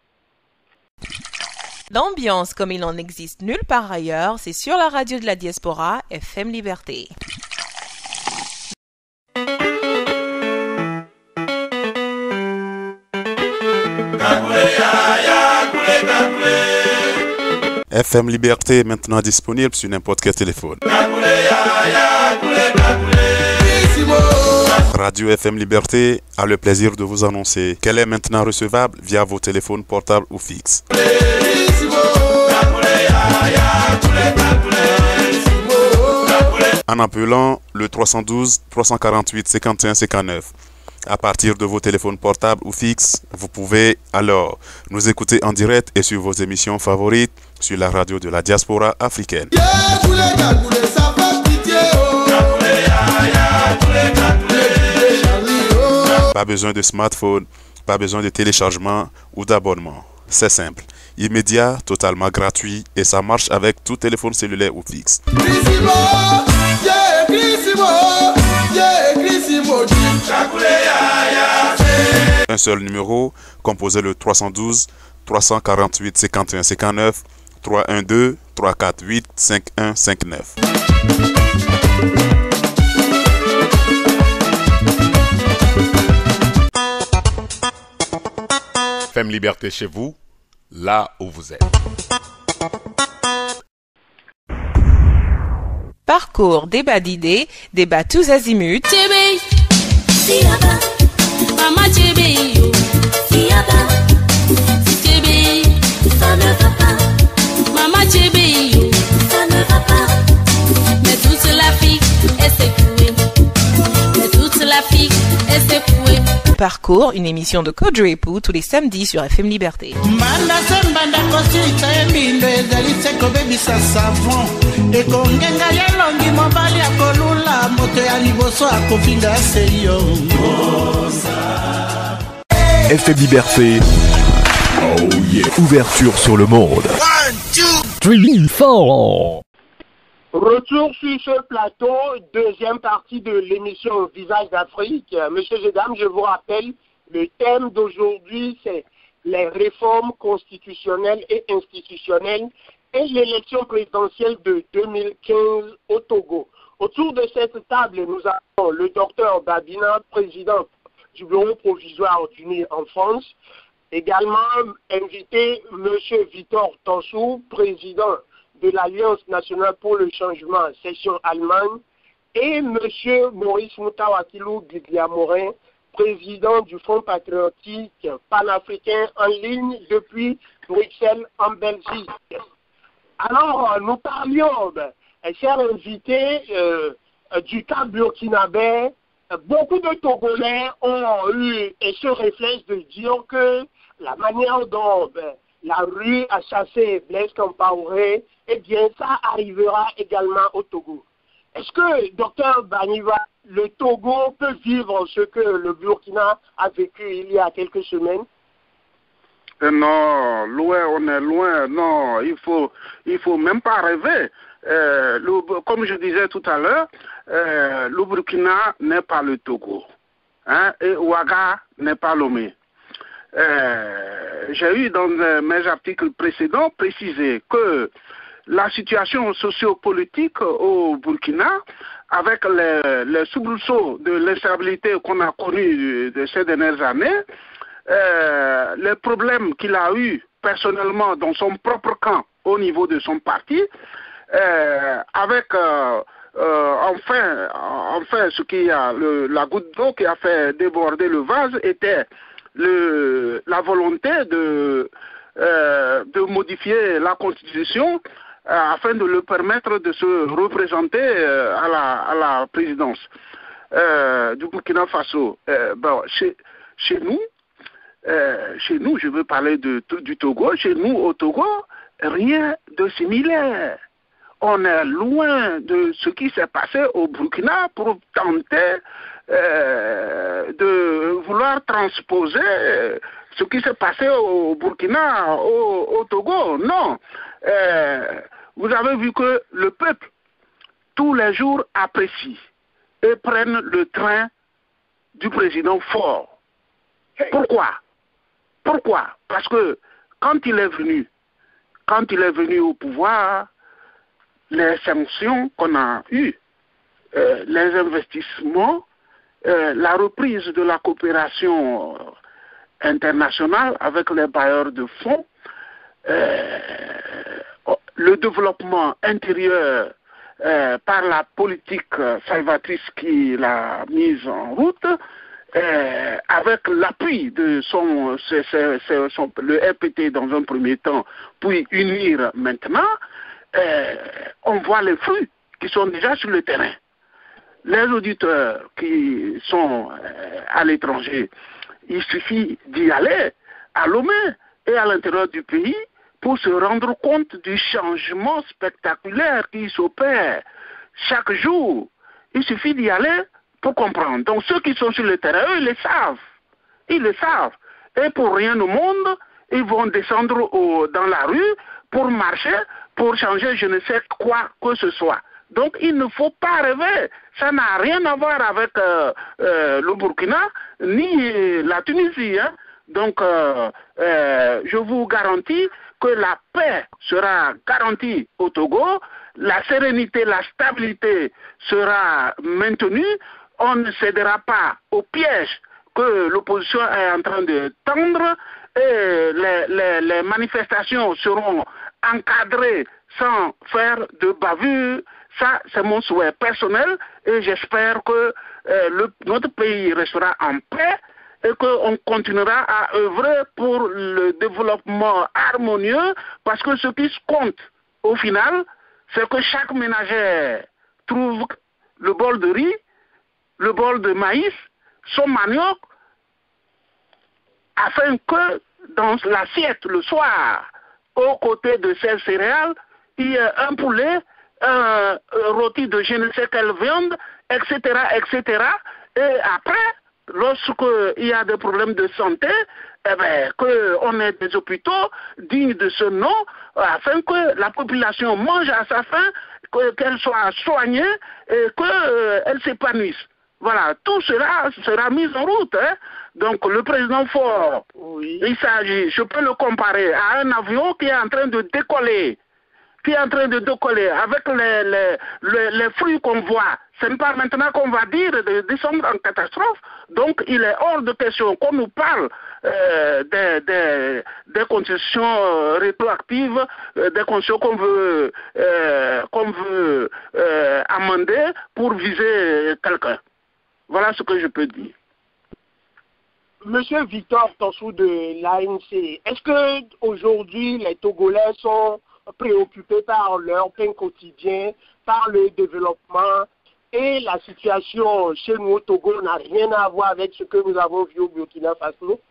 [SPEAKER 3] L'ambiance comme il en existe nulle part ailleurs, c'est sur la radio de la diaspora, FM Liberté.
[SPEAKER 8] FM Liberté est maintenant disponible sur n'importe quel téléphone. Radio FM Liberté a le plaisir de vous annoncer qu'elle est maintenant recevable via vos téléphones portables ou fixes. En appelant le 312 348 51 59. À partir de vos téléphones portables ou fixes, vous pouvez alors nous écouter en direct et sur vos émissions favorites sur la radio de la diaspora africaine. Pas besoin de smartphone, pas besoin de téléchargement ou d'abonnement. C'est simple, immédiat, totalement gratuit et ça marche avec tout téléphone cellulaire ou fixe. Un seul numéro, composez le 312 348 51 59 312 348 5159.
[SPEAKER 1] FM Liberté chez vous, là où vous êtes.
[SPEAKER 3] Parcours, débat d'idées, débat tous azimuts.
[SPEAKER 9] Ça ne va pas. Maman Tchébé, ça ne va pas. Mais toute l'Afrique est secouée. Mais toute l'Afrique est secouée.
[SPEAKER 3] Parcours, une émission de Kodjo Epou tous les samedis sur FM Liberté.
[SPEAKER 1] FM Liberté. Oh yeah. Ouverture sur le monde. 1, 2, 3, 4.
[SPEAKER 4] Retour sur ce plateau, deuxième partie de l'émission Visage d'Afrique. Messieurs et dames, je vous rappelle, le thème d'aujourd'hui, c'est les réformes constitutionnelles et institutionnelles et l'élection présidentielle de 2015 au Togo. Autour de cette table, nous avons le docteur Babina, président du Bureau provisoire d'UNI en France. Également invité M. Victor Tansou, président de l'Alliance nationale pour le changement, section Allemagne, et M. Maurice Moutawakilou Gugliamorin, président du Front patriotique panafricain en ligne depuis Bruxelles en Belgique. Alors, nous parlions, chers invités, du cas burkinabé. Beaucoup de Togolais ont eu ce réflexe de dire que la manière dont la rue a chassé Blaise Compaoré, eh bien, ça arrivera également au Togo. Est-ce que, docteur Baniva, le Togo peut vivre ce que le Burkina a vécu il y a quelques semaines?
[SPEAKER 5] Non, loin, on est loin. Non, il faut même pas rêver. Comme je disais tout à l'heure, le Burkina n'est pas le Togo, hein, et Ouaga n'est pas Lomé. j'ai eu dans mes articles précédents précisé que la situation sociopolitique au Burkina, avec les soubresauts de l'instabilité qu'on a connus de ces dernières années, les problèmes qu'il a eu personnellement dans son propre camp au niveau de son parti, avec enfin ce qui a la goutte d'eau qui a fait déborder le vase était la volonté de modifier la constitution afin de le permettre de se représenter à la présidence du Burkina Faso. Chez nous, je veux parler du Togo, chez nous au Togo, rien de similaire. On est loin de ce qui s'est passé au Burkina pour tenter de vouloir transposer ce qui s'est passé au Burkina, au Togo. Non. Vous avez vu que le peuple, tous les jours, apprécie et prennent le train du président fort. Pourquoi? Parce que quand il est venu au pouvoir, les sanctions qu'on a eues, les investissements, la reprise de la coopération internationale avec les bailleurs de fonds, le développement intérieur par la politique salvatrice qu'il a mise en route, avec l'appui de le RPT dans un premier temps, puis UNIR maintenant, on voit les fruits qui sont déjà sur le terrain. Les auditeurs qui sont à l'étranger, il suffit d'y aller à Lomé et à l'intérieur du pays pour se rendre compte du changement spectaculaire qui s'opère chaque jour. Il suffit d'y aller pour comprendre. Donc ceux qui sont sur le terrain, eux, ils le savent. Ils le savent. Et pour rien au monde, ils vont descendre dans la rue pour marcher, pour changer je ne sais quoi que ce soit. Donc il ne faut pas rêver. Ça n'a rien à voir avec le Burkina ni la Tunisie. Hein. Donc je vous garantis que la paix sera garantie au Togo, la sérénité, la stabilité sera maintenue, on ne cédera pas au piège que l'opposition est en train de tendre et les manifestations seront encadrées sans faire de bavure. Ça, c'est mon souhait personnel et j'espère que notre pays restera en paix et qu'on continuera à œuvrer pour le développement harmonieux parce que ce qui compte au final, c'est que chaque ménagère trouve le bol de riz, le bol de maïs, son manioc, afin que dans l'assiette le soir, aux côtés de ces céréales, il y ait un poulet, un rôti de je ne sais quelle viande, etc., etc. Et après, lorsqu'il y a des problèmes de santé, eh bien, qu'on ait des hôpitaux dignes de ce nom, afin que la population mange à sa faim, qu'elle soit soignée et qu'elle s'épanouisse. Voilà, tout cela sera mis en route. Hein. Donc le président Faure, oui. Il s'agit, je peux le comparer à un avion qui est en train de décoller. Avec les fruits qu'on voit. Ce n'est pas maintenant qu'on va dire de descendre en catastrophe. Donc, il est hors de question qu'on nous parle des constitutions rétroactives, des constitutions qu'on veut amender pour viser quelqu'un. Voilà ce que je peux dire.
[SPEAKER 4] Monsieur Victor Tossou de l'ANC, est-ce que aujourd'hui les Togolais sont préoccupés par leur pain quotidien, par le développement et la situation chez nous au Togo n'a rien à voir avec ce que nous avons vu au Burkina Faso?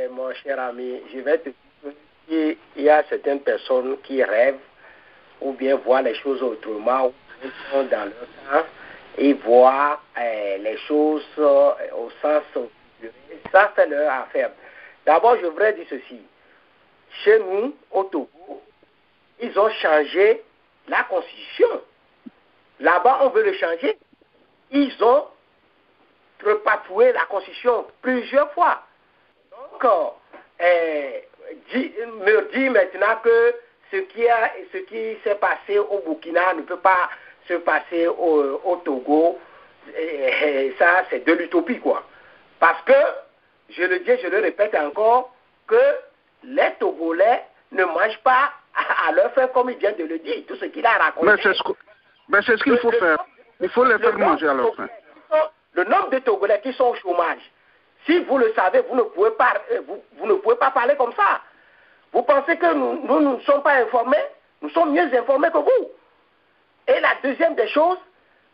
[SPEAKER 7] Mon cher ami, je vais te dire qu'il y a certaines personnes qui rêvent ou bien voient les choses autrement, ou bien sont dans leur temps et voient les choses au sens figuré. Ça, c'est leur affaire. D'abord, je voudrais dire ceci. Chez nous, au Togo, ils ont changé la constitution. Là-bas, on veut le changer. Ils ont repatoué la constitution plusieurs fois. Donc, me dit maintenant que ce qui s'est passé au Burkina ne peut pas se passer au Togo. Et ça, c'est de l'utopie, quoi. Parce que, je le dis, je le répète encore, que les Togolais ne mangent pas à leur faim, comme il vient de le dire, tout ce qu'il a raconté.
[SPEAKER 5] Mais c'est ce qu'il faut faire. Il faut les faire manger à leur faim.
[SPEAKER 7] Le nombre de Togolais qui sont au chômage, si vous le savez, vous ne pouvez pas parler comme ça. Vous pensez que nous ne sommes pas informés? Nous sommes mieux informés que vous. Et la deuxième des choses,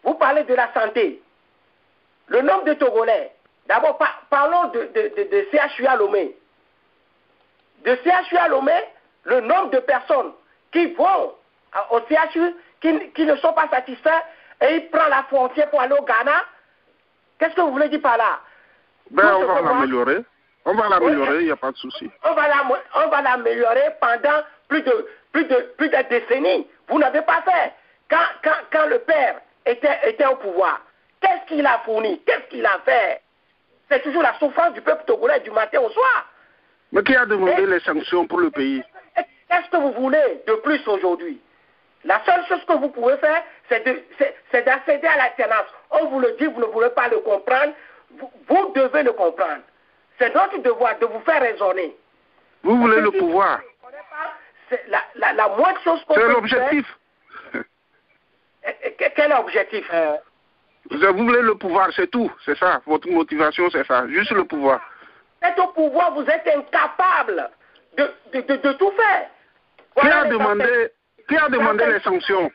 [SPEAKER 7] vous parlez de la santé. Le nombre de Togolais. D'abord, parlons de CHU à Lomé. De CHU à Lomé, le nombre de personnes qui vont au CHU, qui ne sont pas satisfaits, et ils prennent la frontière pour aller au Ghana. Qu'est-ce que vous voulez dire par là?
[SPEAKER 5] Ben, on va l'améliorer. On va l'améliorer, il n'y a pas de souci.
[SPEAKER 7] On va l'améliorer pendant plus de décennies. Vous n'avez pas fait. Quand le père était au pouvoir, qu'est-ce qu'il a fourni? Qu'est-ce qu'il a fait? C'est toujours la souffrance du peuple togolais du matin au soir.
[SPEAKER 5] Mais qui a demandé les sanctions pour le pays?
[SPEAKER 7] Qu'est-ce que vous voulez de plus aujourd'hui? La seule chose que vous pouvez faire, c'est d'accéder à l'alternance. On vous le dit, vous ne voulez pas le comprendre. Vous devez le comprendre. C'est notre devoir de vous faire raisonner.
[SPEAKER 5] Vous voulez le pouvoir?
[SPEAKER 7] C'est la moindre chose qu'on peut faire.
[SPEAKER 5] C'est l'objectif.
[SPEAKER 7] Quel objectif?
[SPEAKER 5] Vous voulez le pouvoir, c'est tout. C'est ça. Votre motivation, c'est ça. Juste le pouvoir.
[SPEAKER 7] Vous êtes au pouvoir, vous êtes incapable de tout faire.
[SPEAKER 5] Voilà qui a demandé les sanctions?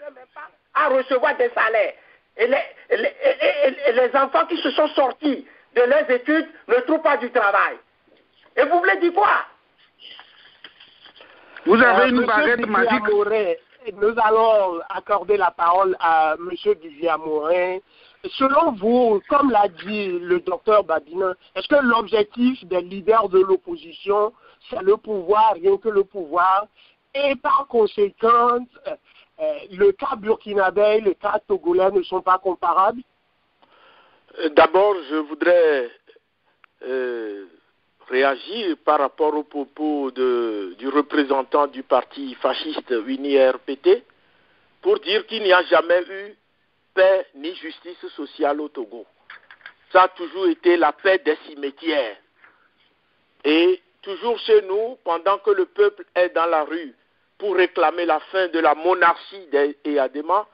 [SPEAKER 7] À recevoir des salaires. Et les enfants qui se sont sortis de leurs études ne trouvent pas du travail. Et vous voulez dire quoi?
[SPEAKER 5] Vous avez une baguette magique.
[SPEAKER 4] Nous allons accorder la parole à M. Didier-Morin. Selon vous, comme l'a dit le docteur Babina, est-ce que l'objectif des leaders de l'opposition, c'est le pouvoir, rien que le pouvoir, et par conséquent, le cas burkinabé et le cas togolais ne sont pas comparables?
[SPEAKER 6] D'abord, je voudrais réagir par rapport au propos du représentant du parti fasciste UNI-RPT pour dire qu'il n'y a jamais eu paix ni justice sociale au Togo. Ça a toujours été la paix des cimetières. Et toujours chez nous, pendant que le peuple est dans la rue pour réclamer la fin de la monarchie des Adema,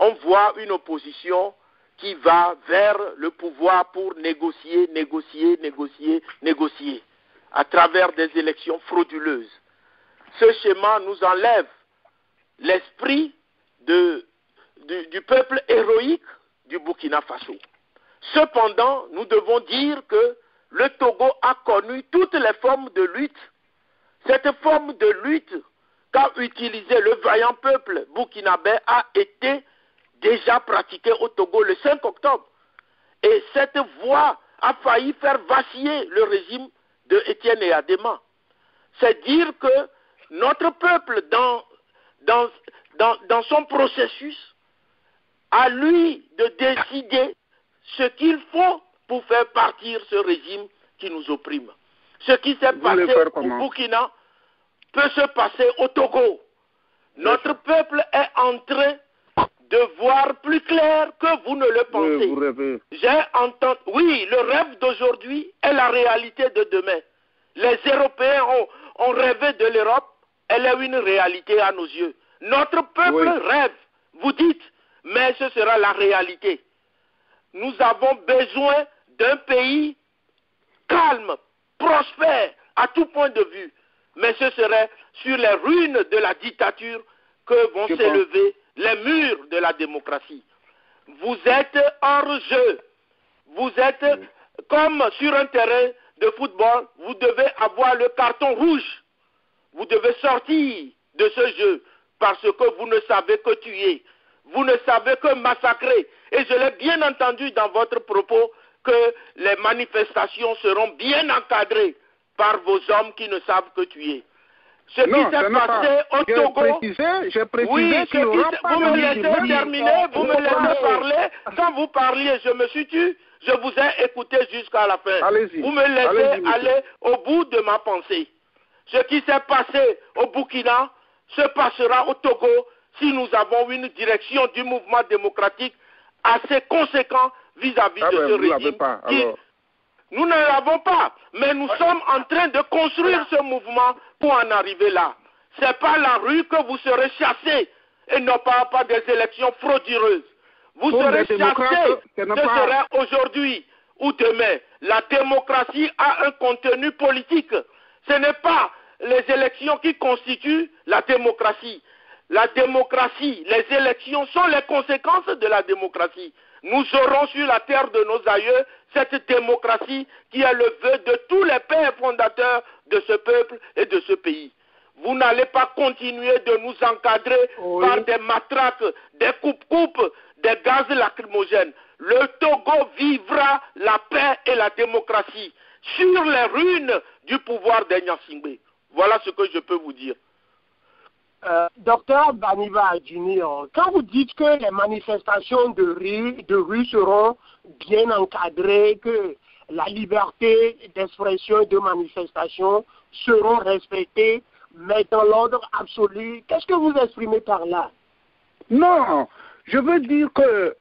[SPEAKER 6] on voit une opposition qui va vers le pouvoir pour négocier, à travers des élections frauduleuses. Ce schéma nous enlève l'esprit du peuple héroïque du Burkina Faso. Cependant, nous devons dire que le Togo a connu toutes les formes de lutte. Cette forme de lutte qu'a utilisé le vaillant peuple burkinabé a été déjà pratiquée au Togo le 5 octobre. Et cette voie a failli faire vaciller le régime de Étienne et Adema. C'est dire que notre peuple, dans son processus, a lui de décider ce qu'il faut pour faire partir ce régime qui nous opprime. Ce qui s'est passé au Burkina peut se passer au Togo. Notre peuple est en train de voir plus clair que vous ne le pensez.
[SPEAKER 5] Vous rêvez.
[SPEAKER 6] J'ai entendu, oui, le rêve d'aujourd'hui est la réalité de demain. Les Européens ont rêvé de l'Europe, elle est une réalité à nos yeux. Notre peuple rêve, vous dites, mais ce sera la réalité. Nous avons besoin d'un pays calme, prospère, à tout point de vue. Mais ce serait sur les ruines de la dictature que vont s'élever les murs de la démocratie. Vous êtes hors jeu. Vous êtes comme sur un terrain de football, vous devez avoir le carton rouge. Vous devez sortir de ce jeu parce que vous ne savez que tuer. Vous ne savez que massacrer. Et je l'ai bien entendu dans votre propos que les manifestations seront bien encadrées par vos hommes qui ne savent que tuer. Ce qui s'est passé au Togo,
[SPEAKER 5] j'ai précisé
[SPEAKER 6] oui, vous me laissez terminer, vous me laissez parler. Quand vous parliez, je me suis tu, je vous ai écouté jusqu'à la fin. Vous me laissez aller au bout de ma pensée. Ce qui s'est passé au Burkina se passera au Togo si nous avons une direction du mouvement démocratique assez conséquent vis-à-vis de ce régime. Nous ne l'avons pas, mais nous sommes en train de construire ce mouvement pour en arriver là. Ce n'est pas la rue que vous serez chassés et non pas des élections frauduleuses. Vous serez chassés, ce sera aujourd'hui ou demain. La démocratie a un contenu politique. Ce n'est pas les élections qui constituent la démocratie. La démocratie, les élections sont les conséquences de la démocratie. Nous aurons sur la terre de nos aïeux cette démocratie qui est le vœu de tous les pères fondateurs de ce peuple et de ce pays. Vous n'allez pas continuer de nous encadrer par des matraques, des coupes-coupes, des gaz lacrymogènes. Le Togo vivra la paix et la démocratie sur les ruines du pouvoir des Gnassingbé. Voilà ce que je peux vous dire.
[SPEAKER 4] Docteur Baniba Junior, quand vous dites que les manifestations de rue seront bien encadrées, que la liberté d'expression et de manifestation seront respectées, mais dans l'ordre absolu, qu'est-ce que vous exprimez par là?
[SPEAKER 5] Non, je veux dire que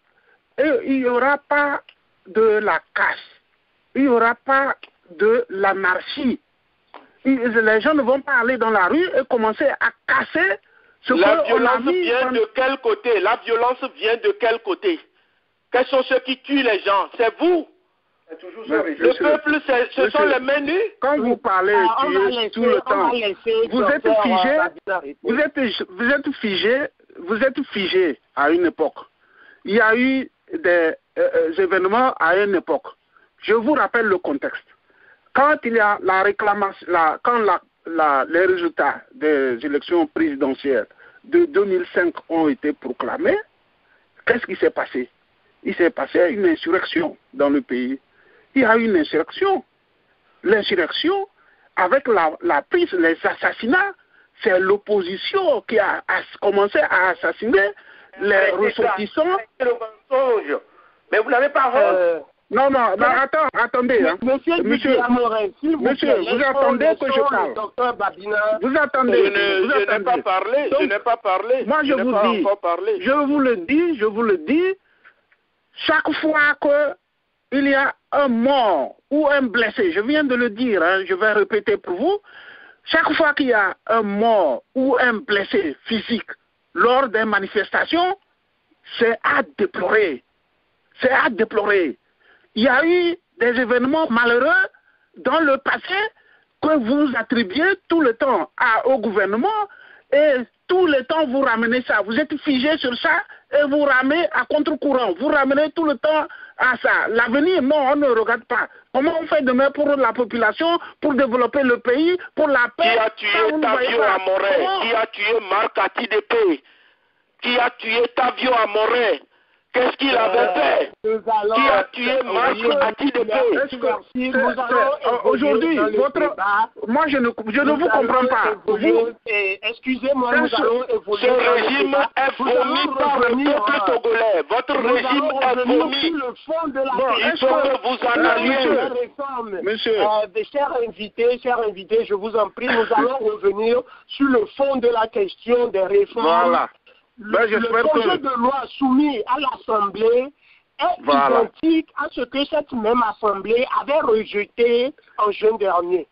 [SPEAKER 5] il n'y aura pas de la casse, il n'y aura pas de l'anarchie. Les gens ne vont pas aller dans la rue et commencer à casser ce qu'on a mis.
[SPEAKER 6] La violence vient de quel côté? La violence vient de quel côté? Quels sont ceux qui tuent les gens? C'est vous. Le peuple, ce sont les menus.
[SPEAKER 5] Quand vous parlez tout le temps, vous êtes figé à une époque. Il y a eu des événements à une époque. Je vous rappelle le contexte. Quand il y a la réclamation, quand les résultats des élections présidentielles de 2005 ont été proclamés, qu'est-ce qui s'est passé? Il s'est passé une insurrection dans le pays. Il y a eu une insurrection. L'insurrection, avec la prise, les assassinats, c'est l'opposition qui a commencé à assassiner les ressortissants.
[SPEAKER 7] Mais vous n'avez pas honte.
[SPEAKER 5] Non, attendez. Hein.
[SPEAKER 4] Monsieur,
[SPEAKER 5] vous attendez que je parle. Vous attendez.
[SPEAKER 6] Je n'ai pas parlé.
[SPEAKER 5] Donc,
[SPEAKER 6] je n'ai pas parlé.
[SPEAKER 5] Moi, je vous le dis, chaque fois qu'il y a un mort ou un blessé, je viens de le dire, hein, je vais répéter pour vous, chaque fois qu'il y a un mort ou un blessé physique lors des manifestations, c'est à déplorer. C'est à déplorer. Il y a eu des événements malheureux dans le passé que vous attribuez tout le temps au gouvernement et tout le temps vous ramenez ça. Vous êtes figé sur ça et vous ramenez à contre-courant. Vous ramenez tout le temps à ça. L'avenir, non, on ne regarde pas. Comment on fait demain pour la population, pour développer le pays, pour la paix?
[SPEAKER 6] Qui a tué Tavio Amoré? Qui a tué Marc Atidépé? Qui a tué Tavio Amoré? Qu'est-ce qu'il avait fait? Qui a tué Marc Atidépé?
[SPEAKER 5] Aujourd'hui, moi je ne vous comprends pas.
[SPEAKER 4] Excusez-moi, nous allons évoluer.
[SPEAKER 6] Ce régime est vomi par le peuple togolais. Votre régime est vomi. Il faut que vous en alliez.
[SPEAKER 5] Monsieur.
[SPEAKER 4] Chers invités, je vous en prie, nous allons revenir sur le fond de la question des réformes.
[SPEAKER 5] Voilà.
[SPEAKER 4] Le projet de loi soumis à l'Assemblée est identique à ce que cette même Assemblée avait rejeté en juin dernier.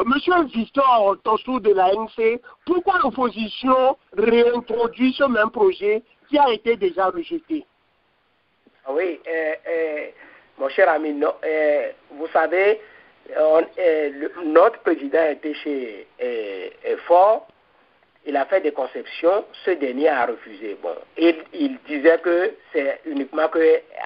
[SPEAKER 4] Monsieur Victor Tossou de l'ANC, pourquoi l'opposition réintroduit ce même projet qui a été déjà rejeté?
[SPEAKER 7] Oui, mon cher ami, vous savez, notre président était chez Fort. Il a fait des conceptions, ce dernier a refusé. Bon, il disait que c'est uniquement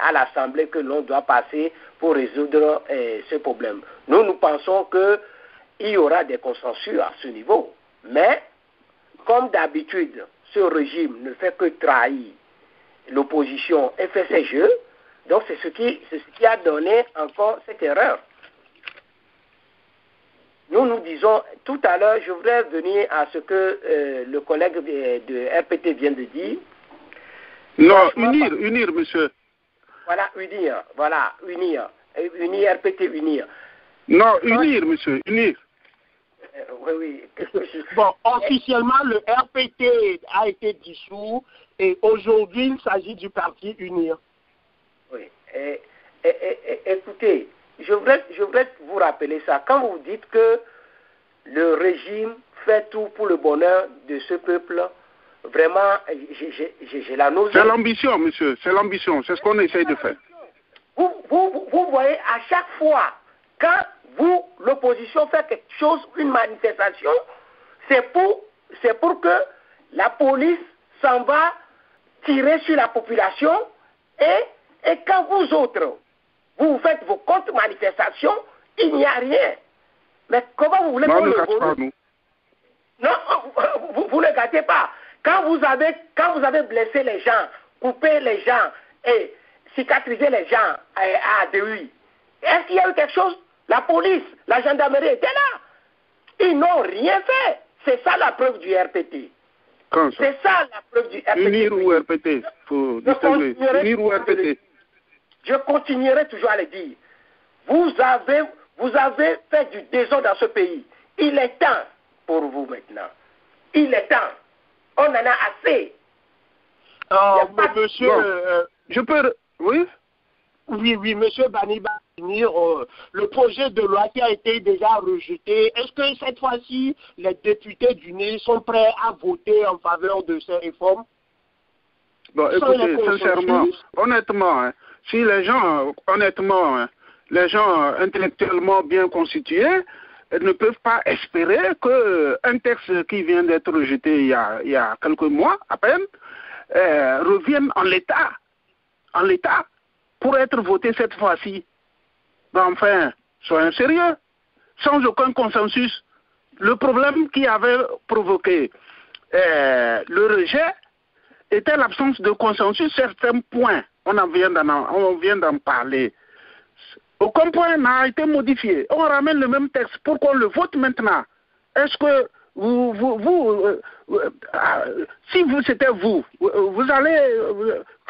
[SPEAKER 7] à l'Assemblée que l'on doit passer pour résoudre ce problème. Nous pensons qu'il y aura des consensus à ce niveau. Mais, comme d'habitude, ce régime ne fait que trahir l'opposition et fait ses jeux. Donc, c'est ce qui a donné encore cette erreur. Nous disons, tout à l'heure, je voudrais venir à ce que le collègue de RPT vient de dire.
[SPEAKER 5] Non, unir, monsieur.
[SPEAKER 7] Voilà, unir. Unir, RPT, unir.
[SPEAKER 5] Non, unir, monsieur, unir.
[SPEAKER 7] Oui.
[SPEAKER 4] Bon, officiellement, le RPT a été dissous et aujourd'hui, il s'agit du parti Unir.
[SPEAKER 7] Oui. Écoutez, je voudrais vous rappeler ça. Quand vous dites que le régime fait tout pour le bonheur de ce peuple, vraiment, j'ai la nausée.
[SPEAKER 5] C'est l'ambition, monsieur. C'est l'ambition. C'est ce qu'on essaye de faire.
[SPEAKER 7] Vous voyez, à chaque fois, quand l'opposition fait quelque chose, une manifestation, c'est pour que la police s'en va tirer sur la population et quand vous autres, vous faites vos contre-manifestations, il n'y a rien. Mais comment vous voulez qu'on le voit? Non, vous ne gâtez pas. Quand vous avez blessé les gens, coupé les gens et cicatrisé les gens à Déhui, est-ce qu'il y a eu quelque chose? La police, la gendarmerie était là. Ils n'ont rien fait. C'est ça la preuve du RPT. C'est ça la preuve du RPT.
[SPEAKER 5] Unir ou RPT, faut distinguer. Unir ou RPT.
[SPEAKER 7] Je continuerai toujours à le dire. Vous avez fait du désordre dans ce pays. Il est temps pour vous maintenant. Il est temps. On en a assez.
[SPEAKER 4] Monsieur...
[SPEAKER 5] je peux... Oui?
[SPEAKER 4] Oui, monsieur Baniba, le projet de loi qui a été déjà rejeté, est-ce que cette fois-ci, les députés du NIL sont prêts à voter en faveur de ces réformes?
[SPEAKER 5] Bon, écoutez, sincèrement, honnêtement, hein, si les gens, les gens intellectuellement bien constitués ne peuvent pas espérer qu'un texte qui vient d'être rejeté il y a quelques mois à peine revienne en l'état pour être voté cette fois-ci. Ben enfin, soyons sérieux, sans aucun consensus. Le problème qui avait provoqué le rejet était l'absence de consensus sur certains points. On vient d'en parler. Aucun point n'a été modifié. On ramène le même texte pour qu'on le vote maintenant. Est-ce que si c'était vous allez,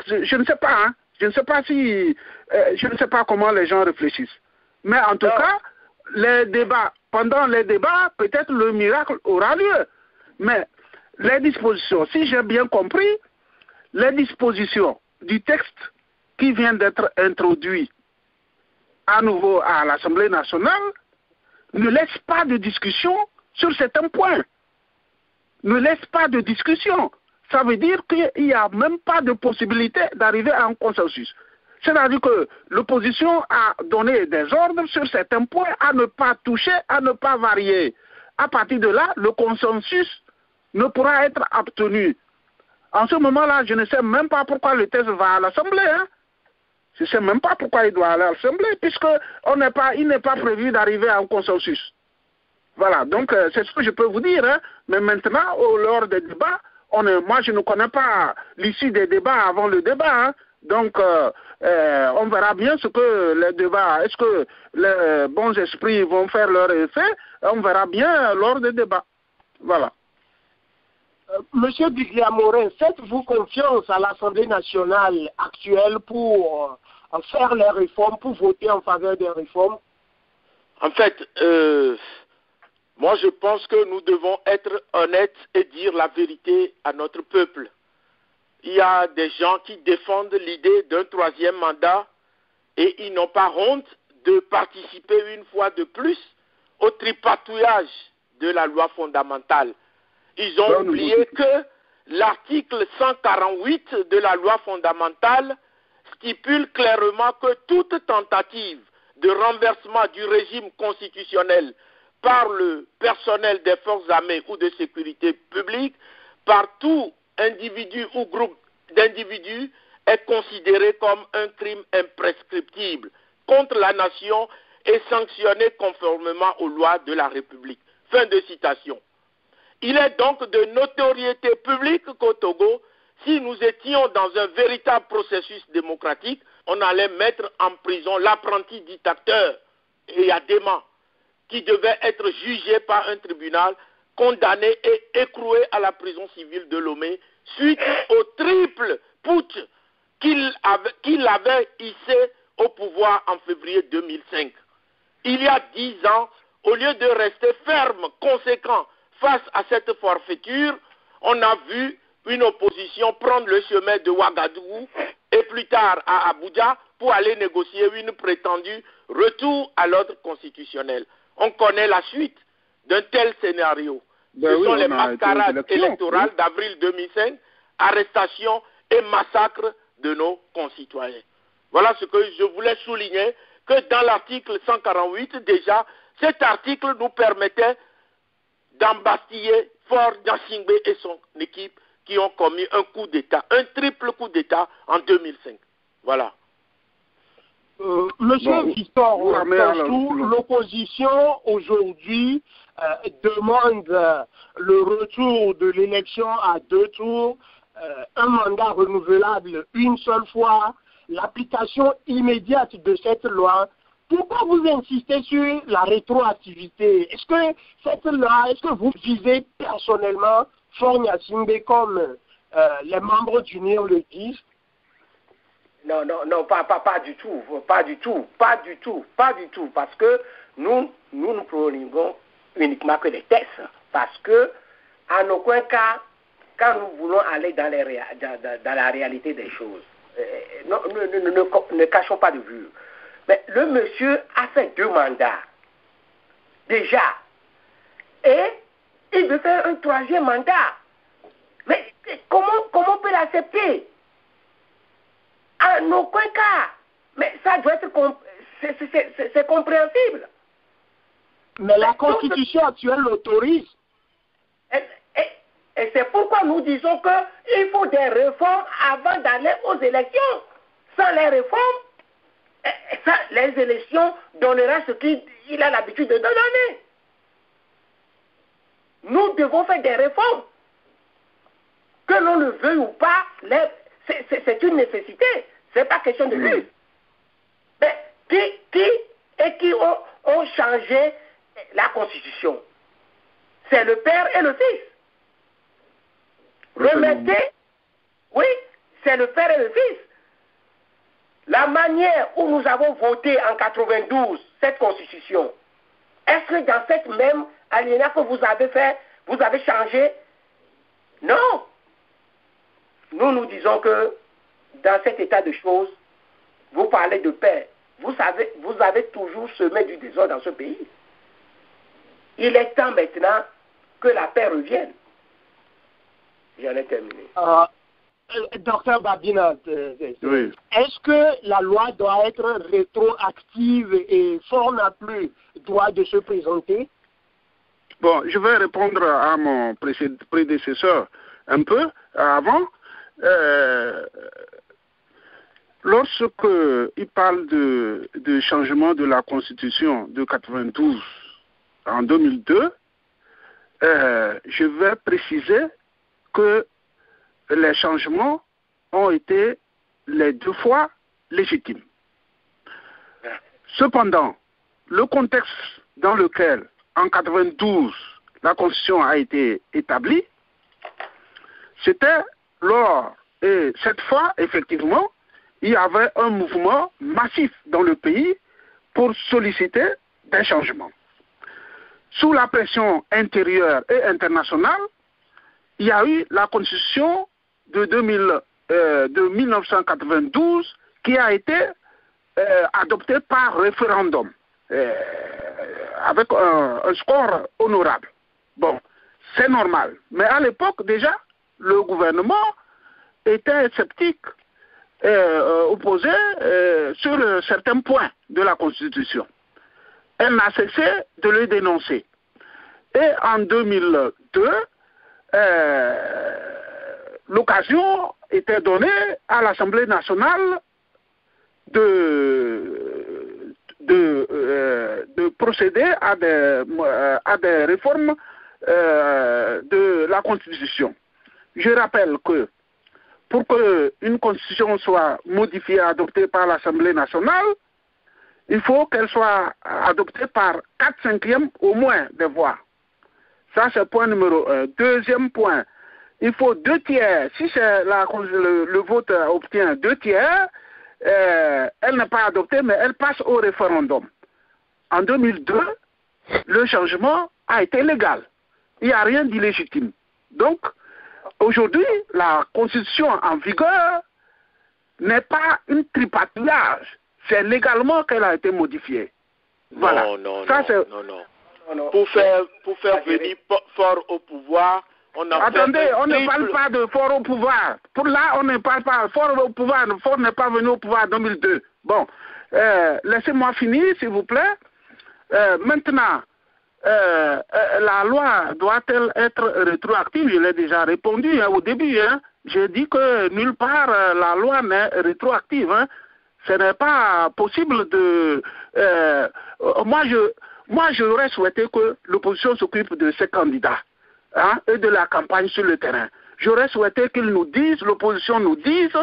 [SPEAKER 5] je ne sais pas, hein, je ne sais pas je ne sais pas comment les gens réfléchissent. Mais en tout cas, pendant les débats, peut-être le miracle aura lieu. Mais les dispositions, si j'ai bien compris, les dispositions du texte qui vient d'être introduit à nouveau à l'Assemblée nationale ne laissent pas de discussion sur certains points. Ne laissent pas de discussion. Ça veut dire qu'il n'y a même pas de possibilité d'arriver à un consensus. C'est-à-dire que l'opposition a donné des ordres sur certains points à ne pas toucher, à ne pas varier. À partir de là, le consensus ne pourra être obtenu. En ce moment-là, je ne sais même pas pourquoi le texte va à l'Assemblée. Hein. Je ne sais même pas pourquoi il doit aller à l'Assemblée, puisqu'il n'est pas prévu d'arriver à un consensus. Voilà, donc c'est ce que je peux vous dire. Hein. Mais maintenant, lors des débats, moi je ne connais pas l'issue des débats avant le débat. Hein. Donc on verra bien ce que les débats, est-ce que les bons esprits vont faire leur effet? On verra bien lors des débats. Voilà.
[SPEAKER 4] Monsieur Biglia-Morin, faites-vous confiance à l'Assemblée nationale actuelle pour faire les réformes, pour voter en faveur des réformes?
[SPEAKER 6] En fait, moi je pense que nous devons être honnêtes et dire la vérité à notre peuple. Il y a des gens qui défendent l'idée d'un troisième mandat et ils n'ont pas honte de participer une fois de plus au tripatouillage de la loi fondamentale. Ils ont oublié que l'article 148 de la loi fondamentale stipule clairement que toute tentative de renversement du régime constitutionnel par le personnel des forces armées ou de sécurité publique, par tout individu ou groupe d'individus, est considéré comme un crime imprescriptible contre la nation et sanctionné conformément aux lois de la République. Fin de citation. Il est donc de notoriété publique qu'au Togo, si nous étions dans un véritable processus démocratique, on allait mettre en prison l'apprenti dictateur et Adema, qui devait être jugé par un tribunal, condamné et écroué à la prison civile de Lomé, suite au triple putsch qu'il avait hissé au pouvoir en février 2005. Il y a 10 ans, au lieu de rester ferme, conséquent face à cette forfaiture, on a vu une opposition prendre le chemin de Ouagadougou et plus tard à Abuja pour aller négocier une prétendue retour à l'ordre constitutionnel. On connaît la suite d'un tel scénario. Ce sont les mascarades électorales d'avril 2005, arrestation et massacre de nos concitoyens. Voilà ce que je voulais souligner, que dans l'article 148, déjà, cet article nous permettait d'embastiller Fort Gnassingbé et son équipe qui ont commis un coup d'État, un triple coup d'État en 2005. Voilà.
[SPEAKER 4] Monsieur Victor, l'opposition aujourd'hui demande le retour de l'élection à 2 tours, un mandat renouvelable une seule fois, l'application immédiate de cette loi. Pourquoi vous insistez sur la rétroactivité? Est-ce que cette loi, est-ce que vous visez personnellement Fort Gnassingbé comme les membres du NIR le disent?
[SPEAKER 7] Non, pas du tout, parce que nous promulguons uniquement que des textes, parce que en aucun cas, quand nous voulons aller dans la réalité des choses, ne cachons pas de vue. Mais le monsieur a fait 2 mandats, déjà, et il veut faire un 3e mandat. Mais comment on peut l'accepter? En aucun cas. Mais ça doit être c'est compréhensible.
[SPEAKER 4] Mais la Constitution actuelle l'autorise.
[SPEAKER 7] Et c'est pourquoi nous disons qu'il faut des réformes avant d'aller aux élections. Sans les réformes, les élections donneront ce qu'il a l'habitude de donner. Nous devons faire des réformes. Que l'on le veuille ou pas, c'est une nécessité. Ce n'est pas question de lutte. Mais qui ont changé la Constitution? C'est le père et le fils. Remettez, oui, c'est le père et le fils. La manière où nous avons voté en 92 cette Constitution, est-ce que dans cette même alinéa que vous avez fait, vous avez changé? Non. Nous disons que dans cet état de choses, vous parlez de paix. Vous avez toujours semé du désordre dans ce pays. Il est temps maintenant que la paix revienne. J'en ai terminé.
[SPEAKER 4] Docteur Babina,
[SPEAKER 5] oui.
[SPEAKER 4] Est-ce que la loi doit être rétroactive et Fort n'a plus droit de se présenter?
[SPEAKER 5] Bon, je vais répondre à mon prédécesseur un peu avant. Lorsqu'il parle de changement de la Constitution de 92 en 2002, je vais préciser que les changements ont été les 2 fois légitimes. Cependant, le contexte dans lequel, en 92, la Constitution a été établie, c'était et cette fois, effectivement, il y avait un mouvement massif dans le pays pour solliciter des changements. Sous la pression intérieure et internationale, il y a eu la Constitution de 1992 qui a été adoptée par référendum avec un score honorable. Bon, c'est normal. Mais à l'époque, déjà, le gouvernement était sceptique, opposé sur certains points de la Constitution. Elle n'a cessé de le dénoncer. Et en 2002, l'occasion était donnée à l'Assemblée nationale de procéder à des réformes de la Constitution. Je rappelle que pour qu'une Constitution soit modifiée, adoptée par l'Assemblée nationale, il faut qu'elle soit adoptée par 4/5 au moins des voix. Ça, c'est point numéro 1. Deuxième point, il faut 2 tiers. Si le vote obtient 2 tiers, elle n'est pas adoptée, mais elle passe au référendum. En 2002, le changement a été légal. Il n'y a rien d'illégitime. Donc, aujourd'hui, la constitution en vigueur n'est pas une tripatouillage. C'est légalement qu'elle a été modifiée. Voilà.
[SPEAKER 6] Non. Pour faire venir fort au pouvoir, on a
[SPEAKER 5] Attendez, on ne parle pas de fort au pouvoir. Pour là, on ne parle pas fort au pouvoir. Fort n'est pas venu au pouvoir en 2002. Bon, laissez-moi finir, s'il vous plaît. Maintenant, la loi doit-elle être rétroactive? Je l'ai déjà répondu au début. J'ai dit que nulle part la loi n'est rétroactive. Ce n'est pas possible de... Moi, j'aurais souhaité que l'opposition s'occupe de ces candidats et de la campagne sur le terrain. J'aurais souhaité qu'ils nous disent, l'opposition nous dise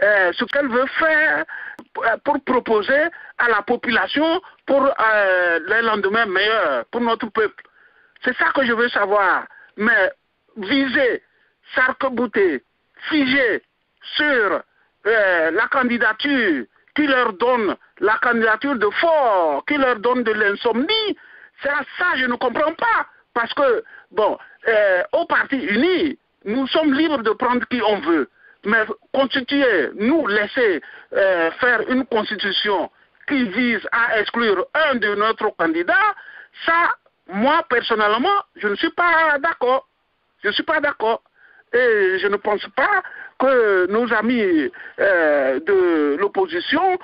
[SPEAKER 5] ce qu'elle veut faire pour proposer à la population pour les lendemains meilleurs, pour notre peuple. C'est ça que je veux savoir. Mais viser, s'arc-bouter, figer sur la candidature qui leur donne la candidature de fort, qui leur donne de l'insomnie, c'est ça je ne comprends pas. Parce que, au Parti uni, nous sommes libres de prendre qui on veut. Mais constituer, nous laisser faire une constitution qui vise à exclure un de notre candidat, ça, moi, personnellement, je ne suis pas d'accord. Je ne suis pas d'accord. Et je ne pense pas que nos amis de l'opposition